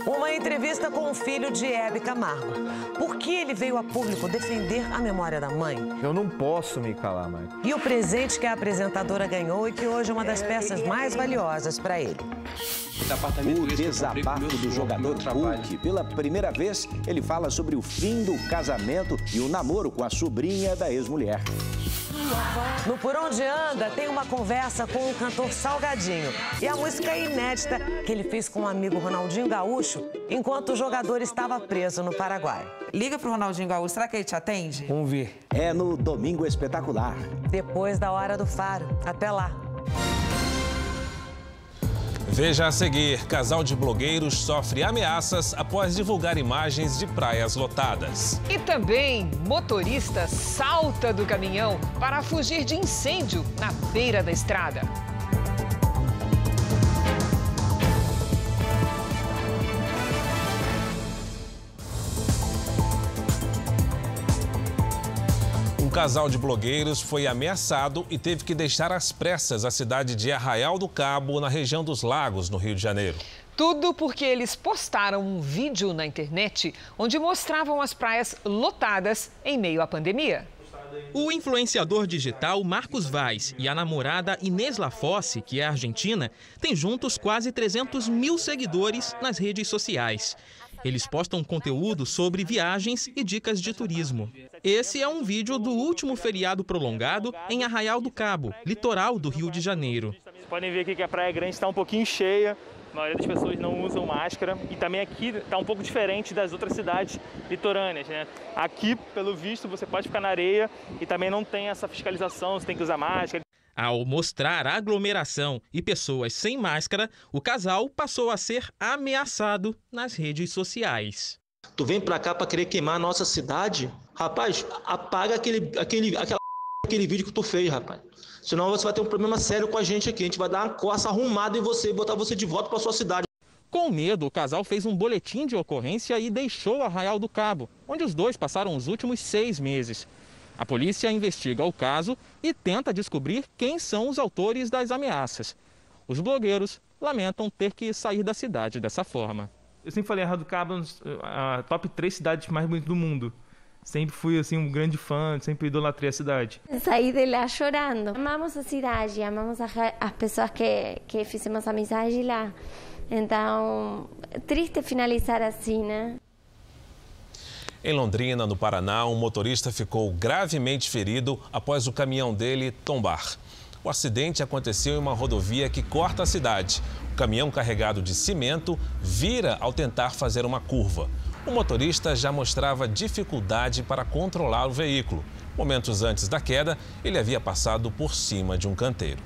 Uma entrevista com o filho de Hebe Camargo. Por que ele veio a público defender a memória da mãe? Eu não posso me calar, mãe. E o presente que a apresentadora ganhou e que hoje é uma das peças mais valiosas para ele. O desabafo do jogador Hulk. Pela primeira vez, ele fala sobre o fim do casamento e o namoro com a sobrinha da ex-mulher. No Por Onde Anda, tem uma conversa com o cantor Salgadinho. E a música é inédita que ele fez com o amigo Ronaldinho Gaúcho, enquanto o jogador estava preso no Paraguai. Liga pro Ronaldinho Gaúcho, será que ele te atende? Vamos ver. É no Domingo Espetacular. Depois da Hora do Faro. Até lá. Veja a seguir, casal de blogueiros sofre ameaças após divulgar imagens de praias lotadas. E também, motorista salta do caminhão para fugir de incêndio na beira da estrada. Um casal de blogueiros foi ameaçado e teve que deixar às pressas a cidade de Arraial do Cabo, na região dos Lagos, no Rio de Janeiro. Tudo porque eles postaram um vídeo na internet onde mostravam as praias lotadas em meio à pandemia. O influenciador digital Marcos Vaz e a namorada Inês Lafosse, que é argentina, têm juntos quase 300 mil seguidores nas redes sociais. Eles postam conteúdo sobre viagens e dicas de turismo. Esse é um vídeo do último feriado prolongado em Arraial do Cabo, litoral do Rio de Janeiro. Vocês podem ver aqui que a Praia Grande está um pouquinho cheia. A maioria das pessoas não usam máscara e também aqui está um pouco diferente das outras cidades litorâneas, né? Aqui, pelo visto, você pode ficar na areia e também não tem essa fiscalização, você tem que usar máscara. Ao mostrar aglomeração e pessoas sem máscara, o casal passou a ser ameaçado nas redes sociais. Tu vem pra cá pra querer queimar a nossa cidade? Rapaz, apaga aquele vídeo que tu fez, rapaz. Senão você vai ter um problema sério com a gente aqui. A gente vai dar uma coça arrumada em você e botar você de volta pra sua cidade. Com medo, o casal fez um boletim de ocorrência e deixou Arraial do Cabo, onde os dois passaram os últimos 6 meses. A polícia investiga o caso e tenta descobrir quem são os autores das ameaças. Os blogueiros lamentam ter que sair da cidade dessa forma. Eu sempre falei Arraial do Cabo, a top 3 cidades mais bonitas do mundo. Sempre fui assim um grande fã, sempre idolatrei a cidade. Saí de lá chorando. Amamos a cidade, amamos as pessoas que fizemos amizade lá. Então, triste finalizar assim, né? Em Londrina, no Paraná, um motorista ficou gravemente ferido após o caminhão dele tombar. O acidente aconteceu em uma rodovia que corta a cidade. O caminhão carregado de cimento vira ao tentar fazer uma curva. O motorista já mostrava dificuldade para controlar o veículo. Momentos antes da queda, ele havia passado por cima de um canteiro.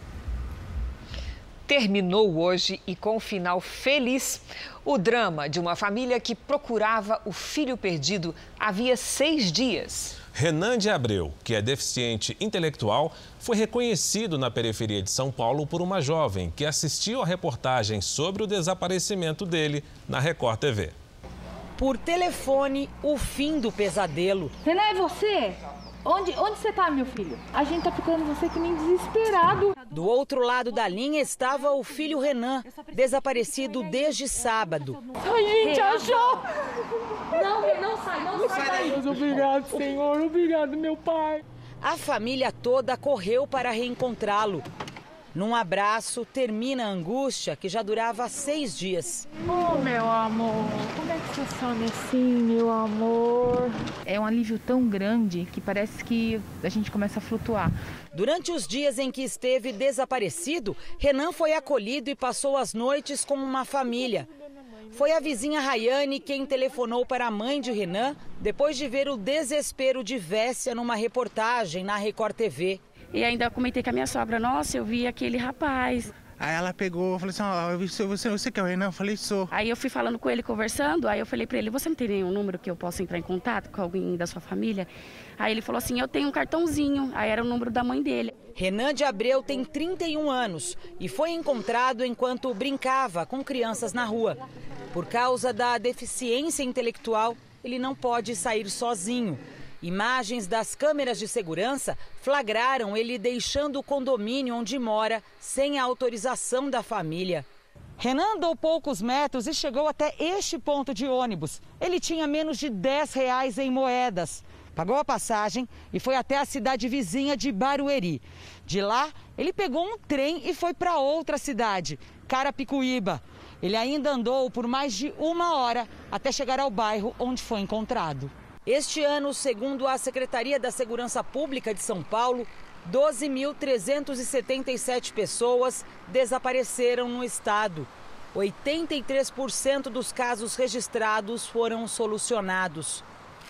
Terminou hoje e com um final feliz. O drama de uma família que procurava o filho perdido havia 6 dias. Renan de Abreu, que é deficiente intelectual, foi reconhecido na periferia de São Paulo por uma jovem que assistiu a reportagem sobre o desaparecimento dele na Record TV. Por telefone, o fim do pesadelo. Renan, é você? Onde você tá, meu filho? A gente tá procurando você que nem desesperado. Do outro lado da linha estava o filho Renan, desaparecido desde sábado. A gente achou! Não sai daí. Deus, obrigado, Senhor, obrigado, meu pai. A família toda correu para reencontrá-lo. Num abraço, termina a angústia que já durava 6 dias. Oh, meu amor, como é que você some assim, meu amor? É um alívio tão grande que parece que a gente começa a flutuar. Durante os dias em que esteve desaparecido, Renan foi acolhido e passou as noites com uma família. Foi a vizinha Rayane quem telefonou para a mãe de Renan depois de ver o desespero de Vessia numa reportagem na Record TV. E ainda comentei com a minha sogra, nossa, eu vi aquele rapaz. Aí ela pegou, falou assim, ó, você que é o Renan? Eu falei, sou. Aí eu fui falando com ele, conversando, aí eu falei pra ele, você não tem nenhum número que eu possa entrar em contato com alguém da sua família? Aí ele falou assim, eu tenho um cartãozinho, aí era o número da mãe dele. Renan de Abreu tem 31 anos e foi encontrado enquanto brincava com crianças na rua. Por causa da deficiência intelectual, ele não pode sair sozinho. Imagens das câmeras de segurança flagraram ele deixando o condomínio onde mora sem a autorização da família. Renan andou poucos metros e chegou até este ponto de ônibus. Ele tinha menos de R$10 em moedas. Pagou a passagem e foi até a cidade vizinha de Barueri. De lá, ele pegou um trem e foi para outra cidade, Carapicuíba. Ele ainda andou por mais de 1 hora até chegar ao bairro onde foi encontrado. Este ano, segundo a Secretaria da Segurança Pública de São Paulo, 12.377 pessoas desapareceram no estado. 83% dos casos registrados foram solucionados.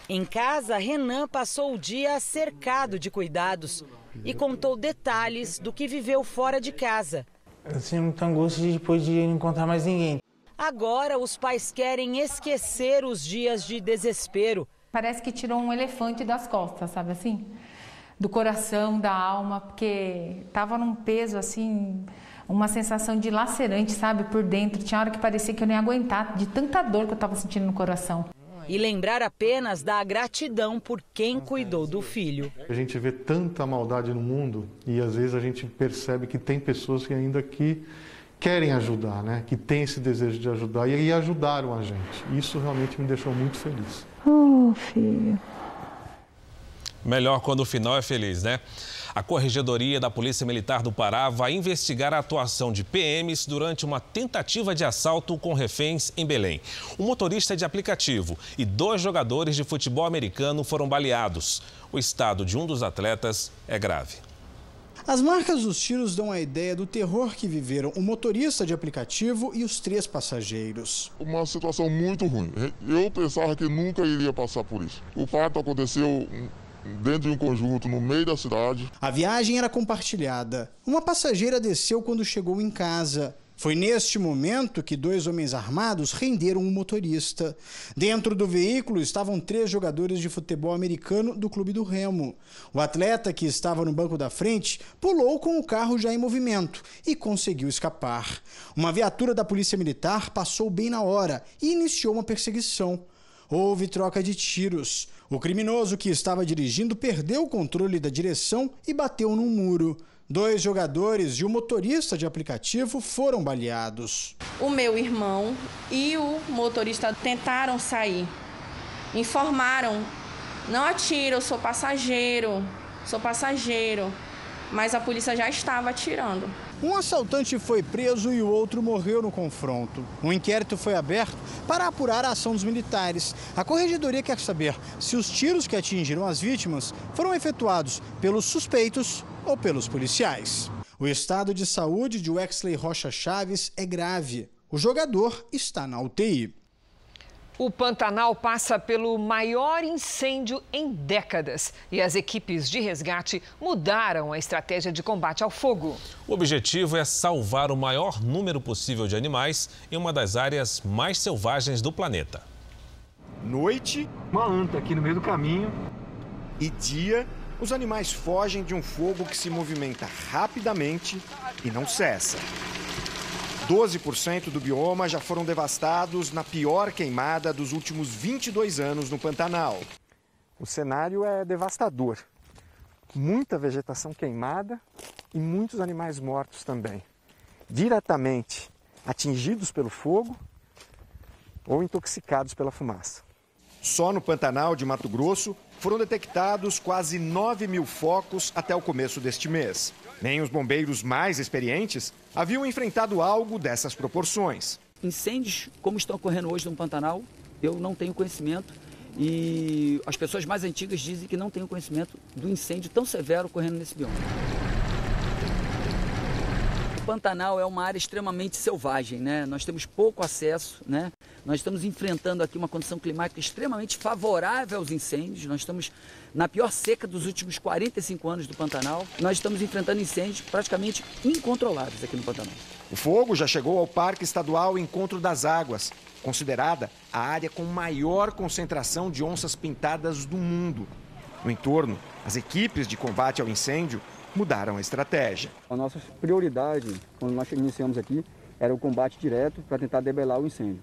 Em casa, Renan passou o dia cercado de cuidados e contou detalhes do que viveu fora de casa. Eu sinto muita angústia depois de não encontrar mais ninguém. Agora, os pais querem esquecer os dias de desespero. Parece que tirou um elefante das costas, sabe assim? Do coração, da alma, porque tava num peso assim, uma sensação de lacerante, sabe, por dentro. Tinha hora que parecia que eu nem ia aguentar, de tanta dor que eu tava sentindo no coração. E lembrar apenas da gratidão por quem cuidou do filho. A gente vê tanta maldade no mundo e às vezes a gente percebe que tem pessoas que ainda que querem ajudar, né? Que têm esse desejo de ajudar e ajudaram a gente. Isso realmente me deixou muito feliz. Oh, filho. Melhor quando o final é feliz, né? A Corregedoria da Polícia Militar do Pará vai investigar a atuação de PMs durante uma tentativa de assalto com reféns em Belém. Um motorista de aplicativo e 2 jogadores de futebol americano foram baleados. O estado de um dos atletas é grave. As marcas dos tiros dão a ideia do terror que viveram o motorista de aplicativo e os 3 passageiros. Uma situação muito ruim. Eu pensava que nunca iria passar por isso. O fato aconteceu dentro de um conjunto, no meio da cidade. A viagem era compartilhada. Uma passageira desceu quando chegou em casa. Foi neste momento que 2 homens armados renderam o motorista. Dentro do veículo estavam 3 jogadores de futebol americano do Clube do Remo. O atleta, que estava no banco da frente, pulou com o carro já em movimento e conseguiu escapar. Uma viatura da Polícia Militar passou bem na hora e iniciou uma perseguição. Houve troca de tiros. O criminoso que estava dirigindo perdeu o controle da direção e bateu num muro. 2 jogadores e o motorista de aplicativo foram baleados. O meu irmão e o motorista tentaram sair. Informaram, não atira, eu sou passageiro. Mas a polícia já estava atirando. Um assaltante foi preso e o outro morreu no confronto. Um inquérito foi aberto para apurar a ação dos militares. A Corregedoria quer saber se os tiros que atingiram as vítimas foram efetuados pelos suspeitos ou pelos policiais. O estado de saúde de Wexley Rocha Chaves é grave. O jogador está na UTI. O Pantanal passa pelo maior incêndio em décadas e as equipes de resgate mudaram a estratégia de combate ao fogo. O objetivo é salvar o maior número possível de animais em uma das áreas mais selvagens do planeta. Noite, uma anta aqui no meio do caminho. E dia, os animais fogem de um fogo que se movimenta rapidamente e não cessa. 12% do bioma já foram devastados na pior queimada dos últimos 22 anos no Pantanal. O cenário é devastador. Muita vegetação queimada e muitos animais mortos também. Diretamente atingidos pelo fogo ou intoxicados pela fumaça. Só no Pantanal de Mato Grosso foram detectados quase 9.000 focos até o começo deste mês. Nem os bombeiros mais experientes haviam enfrentado algo dessas proporções. Incêndios como estão ocorrendo hoje no Pantanal, eu não tenho conhecimento. E as pessoas mais antigas dizem que não têm conhecimento do incêndio tão severo ocorrendo nesse bioma. O Pantanal é uma área extremamente selvagem, né? Nós temos pouco acesso, né? Nós estamos enfrentando aqui uma condição climática extremamente favorável aos incêndios. Nós estamos na pior seca dos últimos 45 anos do Pantanal. Nós estamos enfrentando incêndios praticamente incontroláveis aqui no Pantanal. O fogo já chegou ao Parque Estadual Encontro das Águas, considerada a área com maior concentração de onças pintadas do mundo. No entorno, as equipes de combate ao incêndio mudaram a estratégia. A nossa prioridade, quando nós iniciamos aqui, era o combate direto para tentar debelar o incêndio.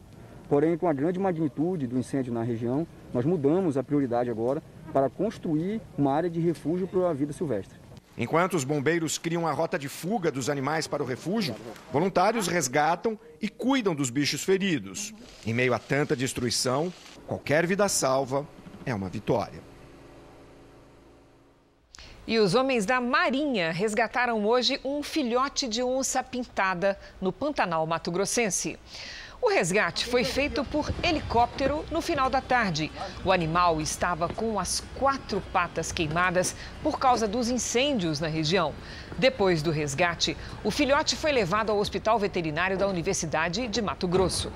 Porém, com a grande magnitude do incêndio na região, nós mudamos a prioridade agora para construir uma área de refúgio para a vida silvestre. Enquanto os bombeiros criam a rota de fuga dos animais para o refúgio, voluntários resgatam e cuidam dos bichos feridos. Em meio a tanta destruição, qualquer vida salva é uma vitória. E os homens da Marinha resgataram hoje um filhote de onça pintada no Pantanal mato-grossense. O resgate foi feito por helicóptero no final da tarde. O animal estava com as 4 patas queimadas por causa dos incêndios na região. Depois do resgate, o filhote foi levado ao Hospital Veterinário da Universidade de Mato Grosso.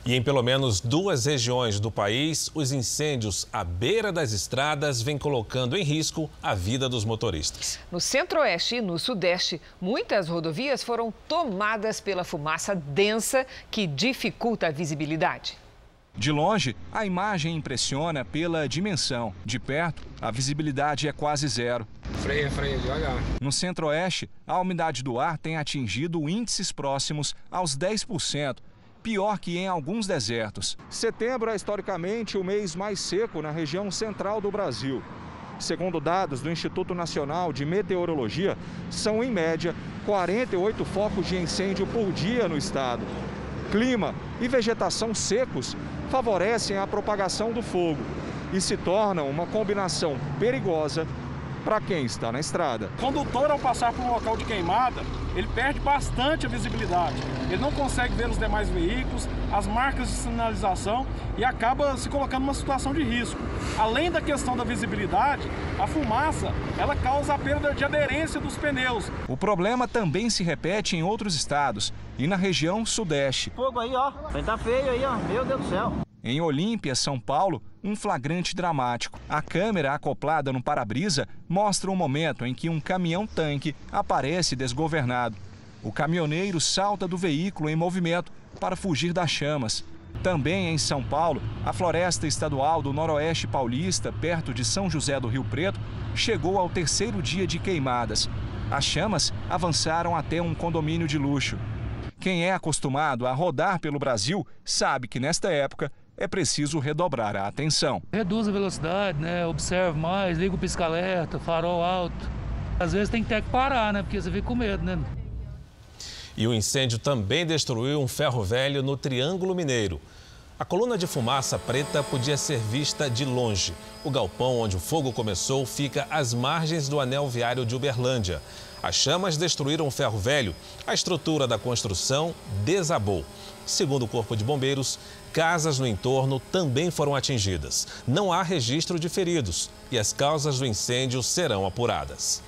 E em pelo menos 2 regiões do país, os incêndios à beira das estradas vêm colocando em risco a vida dos motoristas. No centro-oeste e no sudeste, muitas rodovias foram tomadas pela fumaça densa que dificulta a visibilidade. De longe, a imagem impressiona pela dimensão. De perto, a visibilidade é quase zero. Freia, devagar. No centro-oeste, a umidade do ar tem atingido índices próximos aos 10%. Pior que em alguns desertos. Setembro é historicamente o mês mais seco na região central do Brasil. Segundo dados do Instituto Nacional de Meteorologia, são em média 48 focos de incêndio por dia no estado. Clima e vegetação secos favorecem a propagação do fogo e se tornam uma combinação perigosa para quem está na estrada. O condutor, ao passar por um local de queimada, ele perde bastante a visibilidade. Ele não consegue ver os demais veículos, as marcas de sinalização e acaba se colocando numa situação de risco. Além da questão da visibilidade, a fumaça, ela causa a perda de aderência dos pneus. O problema também se repete em outros estados e na região sudeste. Fogo aí, ó. Tá feio aí, ó. Meu Deus do céu. Em Olímpia, São Paulo, um flagrante dramático. A câmera acoplada no para-brisa mostra o momento em que um caminhão-tanque aparece desgovernado. O caminhoneiro salta do veículo em movimento para fugir das chamas. Também em São Paulo, a Floresta Estadual do Noroeste Paulista, perto de São José do Rio Preto, chegou ao 3º dia de queimadas. As chamas avançaram até um condomínio de luxo. Quem é acostumado a rodar pelo Brasil sabe que nesta época é preciso redobrar a atenção. Reduz a velocidade, né? Observe mais, liga o pisca-alerta, farol alto. Às vezes tem que ter que parar, né? Porque você fica com medo, né? E o incêndio também destruiu um ferro velho no Triângulo Mineiro. A coluna de fumaça preta podia ser vista de longe. O galpão onde o fogo começou fica às margens do anel viário de Uberlândia. As chamas destruíram o ferro velho. A estrutura da construção desabou. Segundo o Corpo de Bombeiros, casas no entorno também foram atingidas. Não há registro de feridos e as causas do incêndio serão apuradas.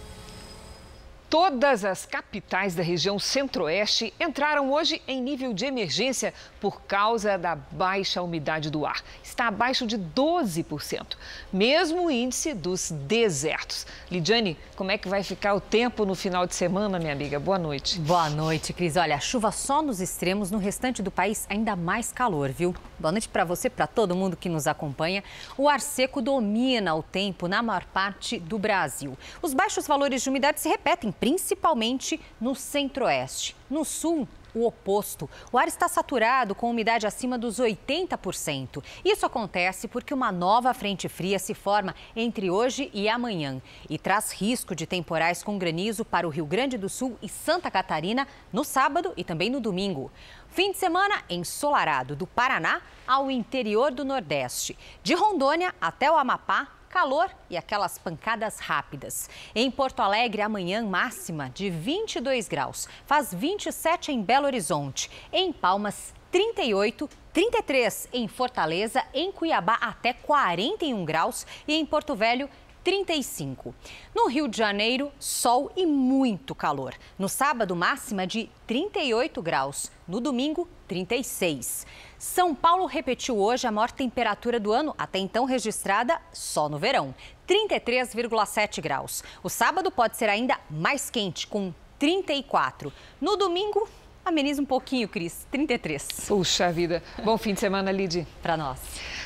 Todas as capitais da região centro-oeste entraram hoje em nível de emergência por causa da baixa umidade do ar. Está abaixo de 12%, mesmo o índice dos desertos. Lidiane, como é que vai ficar o tempo no final de semana, minha amiga? Boa noite. Boa noite, Cris. Olha, chuva só nos extremos, no restante do país ainda mais calor, viu? Boa noite para você, para todo mundo que nos acompanha. O ar seco domina o tempo na maior parte do Brasil. Os baixos valores de umidade se repetem, principalmente no centro-oeste. No sul, o oposto. O ar está saturado com umidade acima dos 80%. Isso acontece porque uma nova frente fria se forma entre hoje e amanhã e traz risco de temporais com granizo para o Rio Grande do Sul e Santa Catarina no sábado e também no domingo. Fim de semana ensolarado do Paraná ao interior do Nordeste. De Rondônia até o Amapá, calor e aquelas pancadas rápidas. Em Porto Alegre, amanhã máxima de 22 graus. Faz 27 em Belo Horizonte. Em Palmas, 38, 33 em Fortaleza, em Cuiabá até 41 graus e em Porto Velho, 35. No Rio de Janeiro, sol e muito calor. No sábado, máxima de 38 graus. No domingo, 36. São Paulo repetiu hoje a maior temperatura do ano, até então registrada só no verão, 33,7 graus. O sábado pode ser ainda mais quente, com 34. No domingo, ameniza um pouquinho, Cris, 33. Puxa vida. Bom fim de semana, Lidy. Para nós.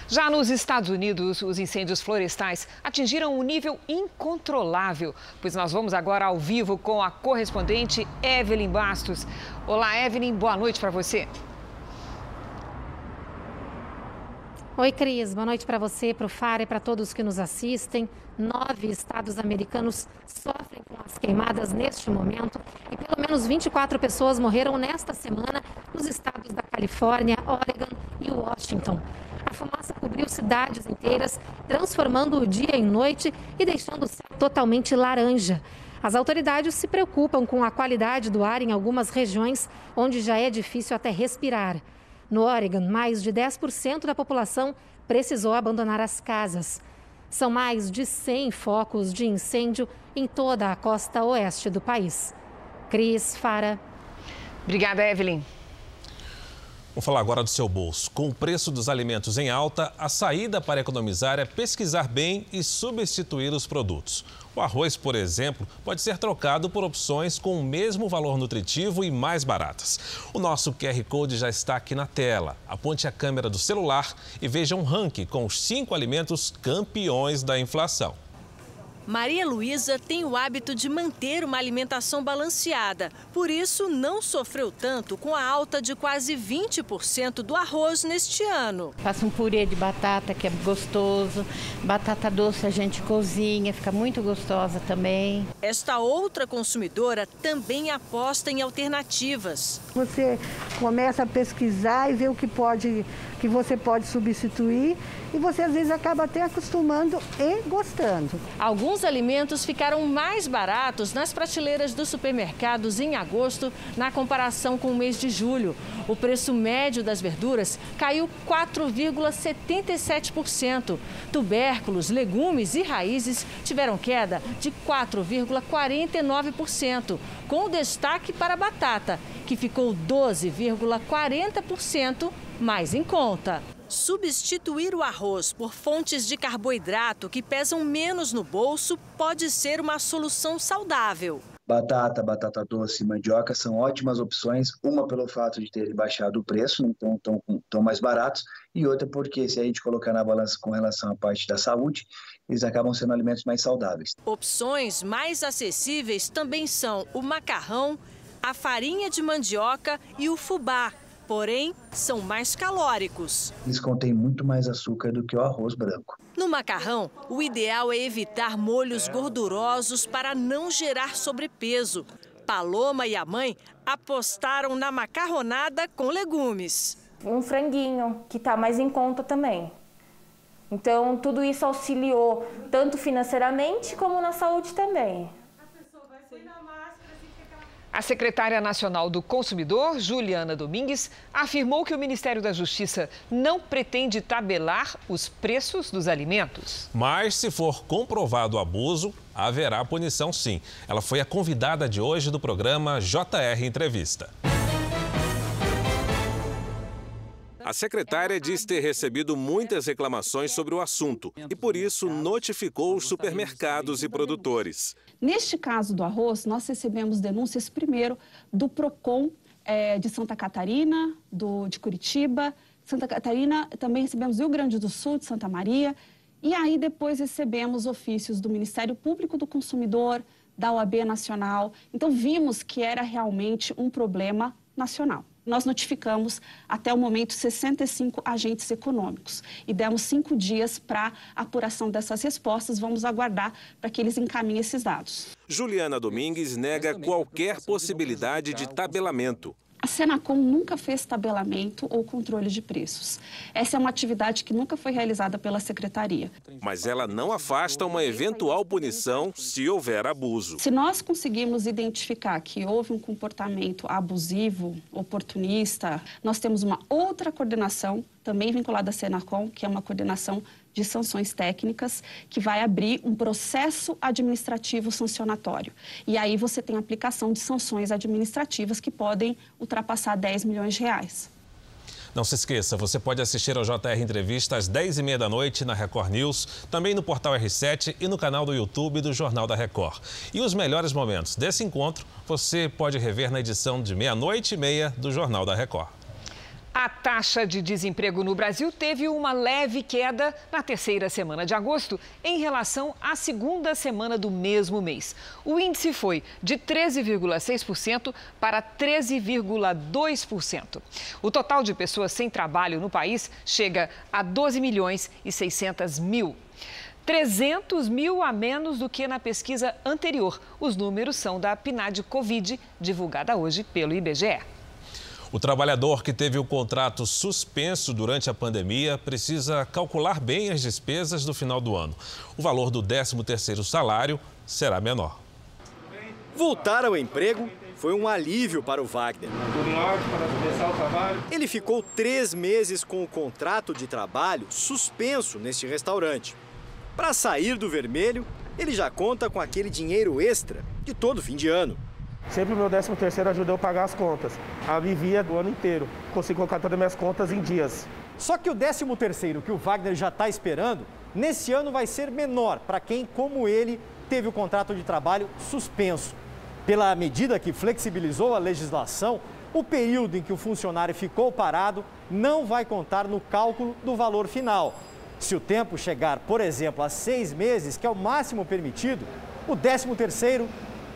Já nos Estados Unidos, os incêndios florestais atingiram um nível incontrolável. Pois nós vamos agora ao vivo com a correspondente Evelyn Bastos. Olá, Evelyn, boa noite para você. Oi, Cris. Boa noite para você, para o Fara e para todos que nos assistem. 9 estados americanos sofrem com as queimadas neste momento e pelo menos 24 pessoas morreram nesta semana nos estados da Califórnia, Oregon e Washington. A fumaça cobriu cidades inteiras, transformando o dia em noite e deixando o céu totalmente laranja. As autoridades se preocupam com a qualidade do ar em algumas regiões onde já é difícil até respirar. No Oregon, mais de 10% da população precisou abandonar as casas. São mais de 100 focos de incêndio em toda a costa oeste do país. Cris, Fara. Obrigada, Evelyn. Vamos falar agora do seu bolso. Com o preço dos alimentos em alta, a saída para economizar é pesquisar bem e substituir os produtos. O arroz, por exemplo, pode ser trocado por opções com o mesmo valor nutritivo e mais baratas. O nosso QR Code já está aqui na tela. Aponte a câmera do celular e veja um ranking com os 5 alimentos campeões da inflação. Maria Luísa tem o hábito de manter uma alimentação balanceada. Por isso, não sofreu tanto com a alta de quase 20% do arroz neste ano. Faço um purê de batata, que é gostoso. Batata doce a gente cozinha, fica muito gostosa também. Esta outra consumidora também aposta em alternativas. Você começa a pesquisar e ver o que você pode substituir e você às vezes acaba até acostumando e gostando. Alguns alimentos ficaram mais baratos nas prateleiras dos supermercados em agosto na comparação com o mês de julho. O preço médio das verduras caiu 4,77%. Tubérculos, legumes e raízes tiveram queda de 4,49%, com destaque para a batata, que ficou 12,40% mais em conta. Substituir o arroz por fontes de carboidrato que pesam menos no bolso pode ser uma solução saudável. Batata, batata doce e mandioca são ótimas opções, uma pelo fato de terem baixado o preço, então estão mais baratos, e outra porque se a gente colocar na balança com relação à parte da saúde, eles acabam sendo alimentos mais saudáveis. Opções mais acessíveis também são o macarrão, a farinha de mandioca e o fubá. Porém, são mais calóricos. Eles contêm muito mais açúcar do que o arroz branco. No macarrão, o ideal é evitar molhos gordurosos para não gerar sobrepeso. Paloma e a mãe apostaram na macarronada com legumes. Um franguinho, que está mais em conta também. Então, tudo isso auxiliou, tanto financeiramente como na saúde também. A secretária nacional do Consumidor, Juliana Domingues, afirmou que o Ministério da Justiça não pretende tabelar os preços dos alimentos. Mas, se for comprovado o abuso, haverá punição sim. Ela foi a convidada de hoje do programa JR Entrevista. A secretária diz ter recebido muitas reclamações sobre o assunto e, por isso, notificou os supermercados e produtores. Neste caso do arroz, nós recebemos denúncias primeiro do PROCON de Santa Catarina, de Curitiba, Santa Catarina, também recebemos do Rio Grande do Sul, de Santa Maria, e aí depois recebemos ofícios do Ministério Público do Consumidor, da OAB Nacional. Então vimos que era realmente um problema nacional. Nós notificamos, até o momento, 65 agentes econômicos e demos 5 dias para apuração dessas respostas. Vamos aguardar para que eles encaminhem esses dados. Juliana Domingues nega qualquer possibilidade de tabelamento. A Senacom nunca fez tabelamento ou controle de preços. Essa é uma atividade que nunca foi realizada pela Secretaria. Mas ela não afasta uma eventual punição se houver abuso. Se nós conseguirmos identificar que houve um comportamento abusivo, oportunista, nós temos uma outra coordenação, também vinculada à Senacom, que é uma coordenação de sanções técnicas, que vai abrir um processo administrativo sancionatório. E aí você tem a aplicação de sanções administrativas que podem ultrapassar 10 milhões de reais. Não se esqueça, você pode assistir ao JR Entrevista às 10h30 da noite na Record News, também no portal R7 e no canal do YouTube do Jornal da Record. E os melhores momentos desse encontro você pode rever na edição de 00:30 do Jornal da Record. A taxa de desemprego no Brasil teve uma leve queda na terceira semana de agosto em relação à segunda semana do mesmo mês. O índice foi de 13,6% para 13,2%. O total de pessoas sem trabalho no país chega a 12.600.000. 300 mil a menos do que na pesquisa anterior. Os números são da PNAD Covid, divulgada hoje pelo IBGE. O trabalhador que teve o contrato suspenso durante a pandemia precisa calcular bem as despesas do final do ano. O valor do 13º salário será menor. Voltar ao emprego foi um alívio para o Wagner. Tudo em ordem para começar o trabalho? Ele ficou 3 meses com o contrato de trabalho suspenso neste restaurante. Para sair do vermelho, ele já conta com aquele dinheiro extra de todo fim de ano. Sempre o meu 13º ajudou a pagar as contas. A vivia do ano inteiro. Consegui colocar todas as minhas contas em dias. Só que o 13º que o Wagner já está esperando, nesse ano vai ser menor para quem, como ele, teve o contrato de trabalho suspenso. Pela medida que flexibilizou a legislação, o período em que o funcionário ficou parado não vai contar no cálculo do valor final. Se o tempo chegar, por exemplo, a 6 meses, que é o máximo permitido, o 13º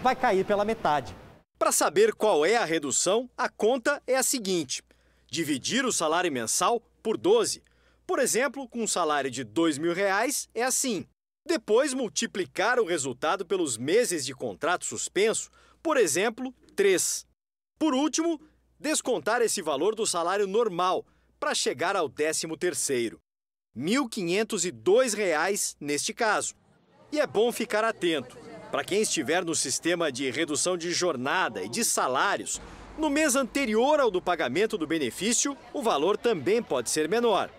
vai cair pela metade. Para saber qual é a redução, a conta é a seguinte: dividir o salário mensal por 12. Por exemplo, com um salário de R$2.000 é assim. Depois, multiplicar o resultado pelos meses de contrato suspenso, por exemplo, 3. Por último, descontar esse valor do salário normal para chegar ao 13º. R$1.502 neste caso. E é bom ficar atento. Para quem estiver no sistema de redução de jornada e de salários, no mês anterior ao do pagamento do benefício, o valor também pode ser menor.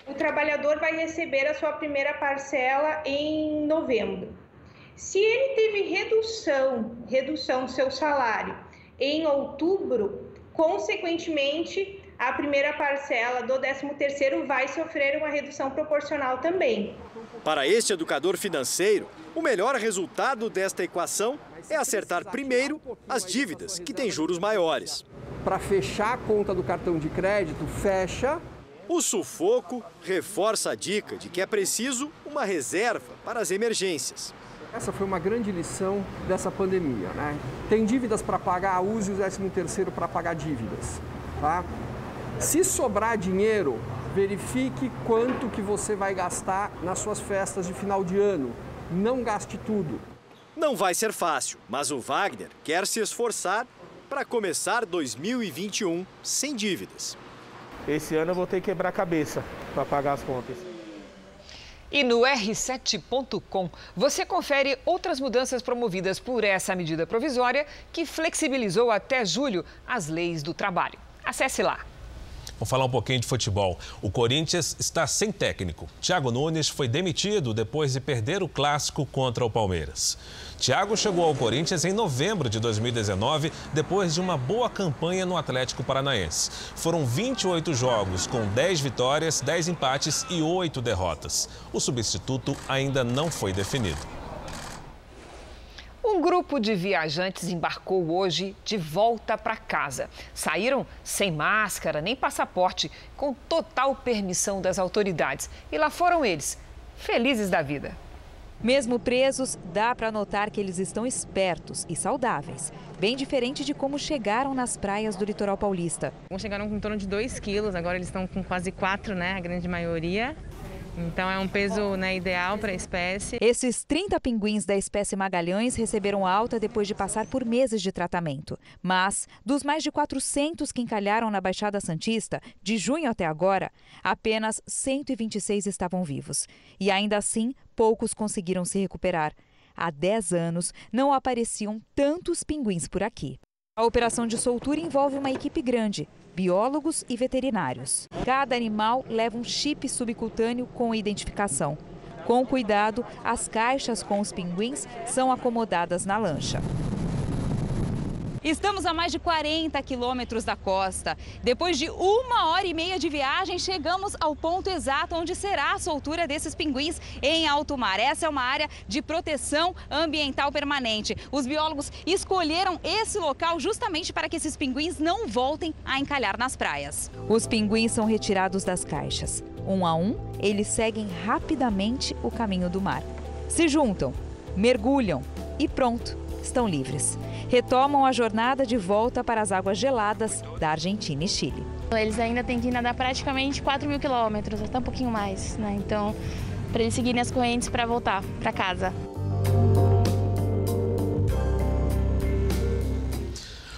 O trabalhador vai receber a sua primeira parcela em novembro. Se ele teve redução do seu salário em outubro, consequentemente, a primeira parcela do 13º vai sofrer uma redução proporcional também. Para este educador financeiro, o melhor resultado desta equação é acertar primeiro as dívidas, que têm juros maiores. Para fechar a conta do cartão de crédito, fecha. O sufoco reforça a dica de que é preciso uma reserva para as emergências. Essa foi uma grande lição dessa pandemia, né? Tem dívidas para pagar, use o 13º para pagar dívidas, tá? Se sobrar dinheiro, verifique quanto que você vai gastar nas suas festas de final de ano. Não gaste tudo. Não vai ser fácil, mas o Wagner quer se esforçar para começar 2021 sem dívidas. Esse ano eu vou ter que quebrar a cabeça para pagar as contas. E no R7.com você confere outras mudanças promovidas por essa medida provisória que flexibilizou até julho as leis do trabalho. Acesse lá. Vamos falar um pouquinho de futebol. O Corinthians está sem técnico. Thiago Nunes foi demitido depois de perder o clássico contra o Palmeiras. Thiago chegou ao Corinthians em novembro de 2019, depois de uma boa campanha no Atlético Paranaense. Foram 28 jogos, com 10 vitórias, 10 empates e 8 derrotas. O substituto ainda não foi definido. Um grupo de viajantes embarcou hoje de volta para casa. Saíram sem máscara nem passaporte, com total permissão das autoridades. E lá foram eles, felizes da vida. Mesmo presos, dá para notar que eles estão espertos e saudáveis. Bem diferente de como chegaram nas praias do litoral paulista. Alguns chegaram com em torno de 2 quilos, agora eles estão com quase 4, né? A grande maioria. Então é um peso, né, ideal para a espécie. Esses 30 pinguins da espécie Magalhães receberam alta depois de passar por meses de tratamento. Mas, dos mais de 400 que encalharam na Baixada Santista, de junho até agora, apenas 126 estavam vivos. E ainda assim, poucos conseguiram se recuperar. Há 10 anos, não apareciam tantos pinguins por aqui. A operação de soltura envolve uma equipe grande, biólogos e veterinários. Cada animal leva um chip subcutâneo com identificação. Com cuidado, as caixas com os pinguins são acomodadas na lancha. Estamos a mais de 40 quilômetros da costa. Depois de 1h30 de viagem, chegamos ao ponto exato onde será a soltura desses pinguins em alto mar. Essa é uma área de proteção ambiental permanente. Os biólogos escolheram esse local justamente para que esses pinguins não voltem a encalhar nas praias. Os pinguins são retirados das caixas. Um a um, eles seguem rapidamente o caminho do mar. Se juntam, mergulham e pronto, estão livres. Retomam a jornada de volta para as águas geladas da Argentina e Chile. Eles ainda têm que nadar praticamente 4.000 quilômetros, até um pouquinho mais, né? Então, para eles seguirem as correntes para voltar para casa.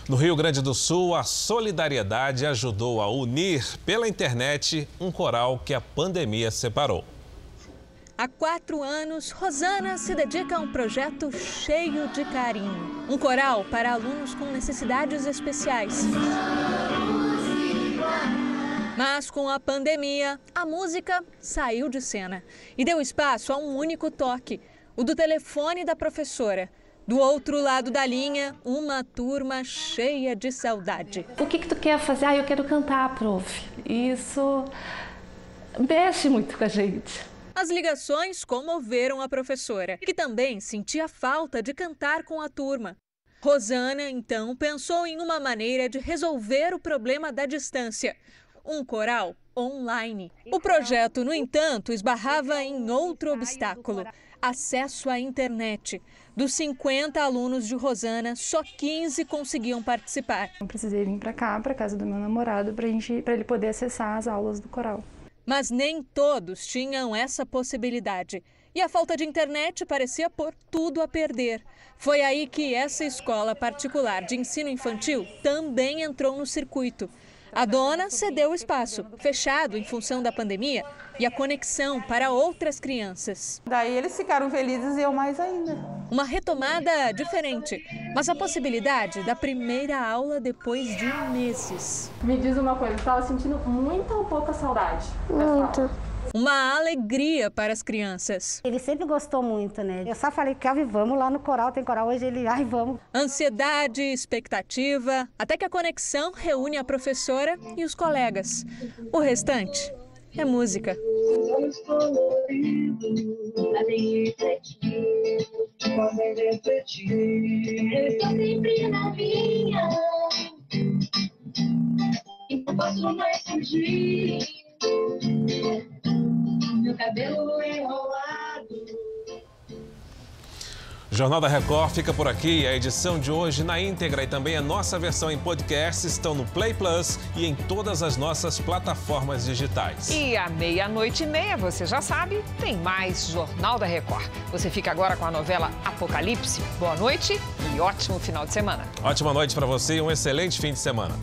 No Rio Grande do Sul, a solidariedade ajudou a unir pela internet um coral que a pandemia separou. Há 4 anos, Rosana se dedica a um projeto cheio de carinho. Um coral para alunos com necessidades especiais. Mas com a pandemia, a música saiu de cena e deu espaço a um único toque, o do telefone da professora. Do outro lado da linha, uma turma cheia de saudade. O que tu quer fazer? Eu quero cantar, prof. Isso mexe muito com a gente. As ligações comoveram a professora, que também sentia falta de cantar com a turma. Rosana, então, pensou em uma maneira de resolver o problema da distância. Um coral online. O projeto, no entanto, esbarrava em outro obstáculo: acesso à internet. Dos 50 alunos de Rosana, só 15 conseguiam participar. Eu precisei vir para cá, para casa do meu namorado, para ele poder acessar as aulas do coral. Mas nem todos tinham essa possibilidade. E a falta de internet parecia pôr tudo a perder. Foi aí que essa escola particular de ensino infantil também entrou no circuito. A dona cedeu o espaço, fechado em função da pandemia, e a conexão para outras crianças. Daí eles ficaram felizes e eu mais ainda. Uma retomada diferente, mas a possibilidade da primeira aula depois de meses. Me diz uma coisa, você estava sentindo muita ou pouca saudade? Muito. Uma alegria para as crianças. Ele sempre gostou muito, né? Eu só falei, Kelvin, vamos lá no coral, tem coral hoje, ele, ai, vamos. Ansiedade, expectativa, até que a conexão reúne a professora e os colegas. O restante é música. Estou sempre na minha, e não posso mais fugir. Meu cabelo enrolado. O Jornal da Record fica por aqui. A edição de hoje na íntegra e também a nossa versão em podcast estão no Play Plus e em todas as nossas plataformas digitais. E à 00:30, você já sabe, tem mais Jornal da Record. Você fica agora com a novela Apocalipse. Boa noite e ótimo final de semana. Ótima noite para você e um excelente fim de semana.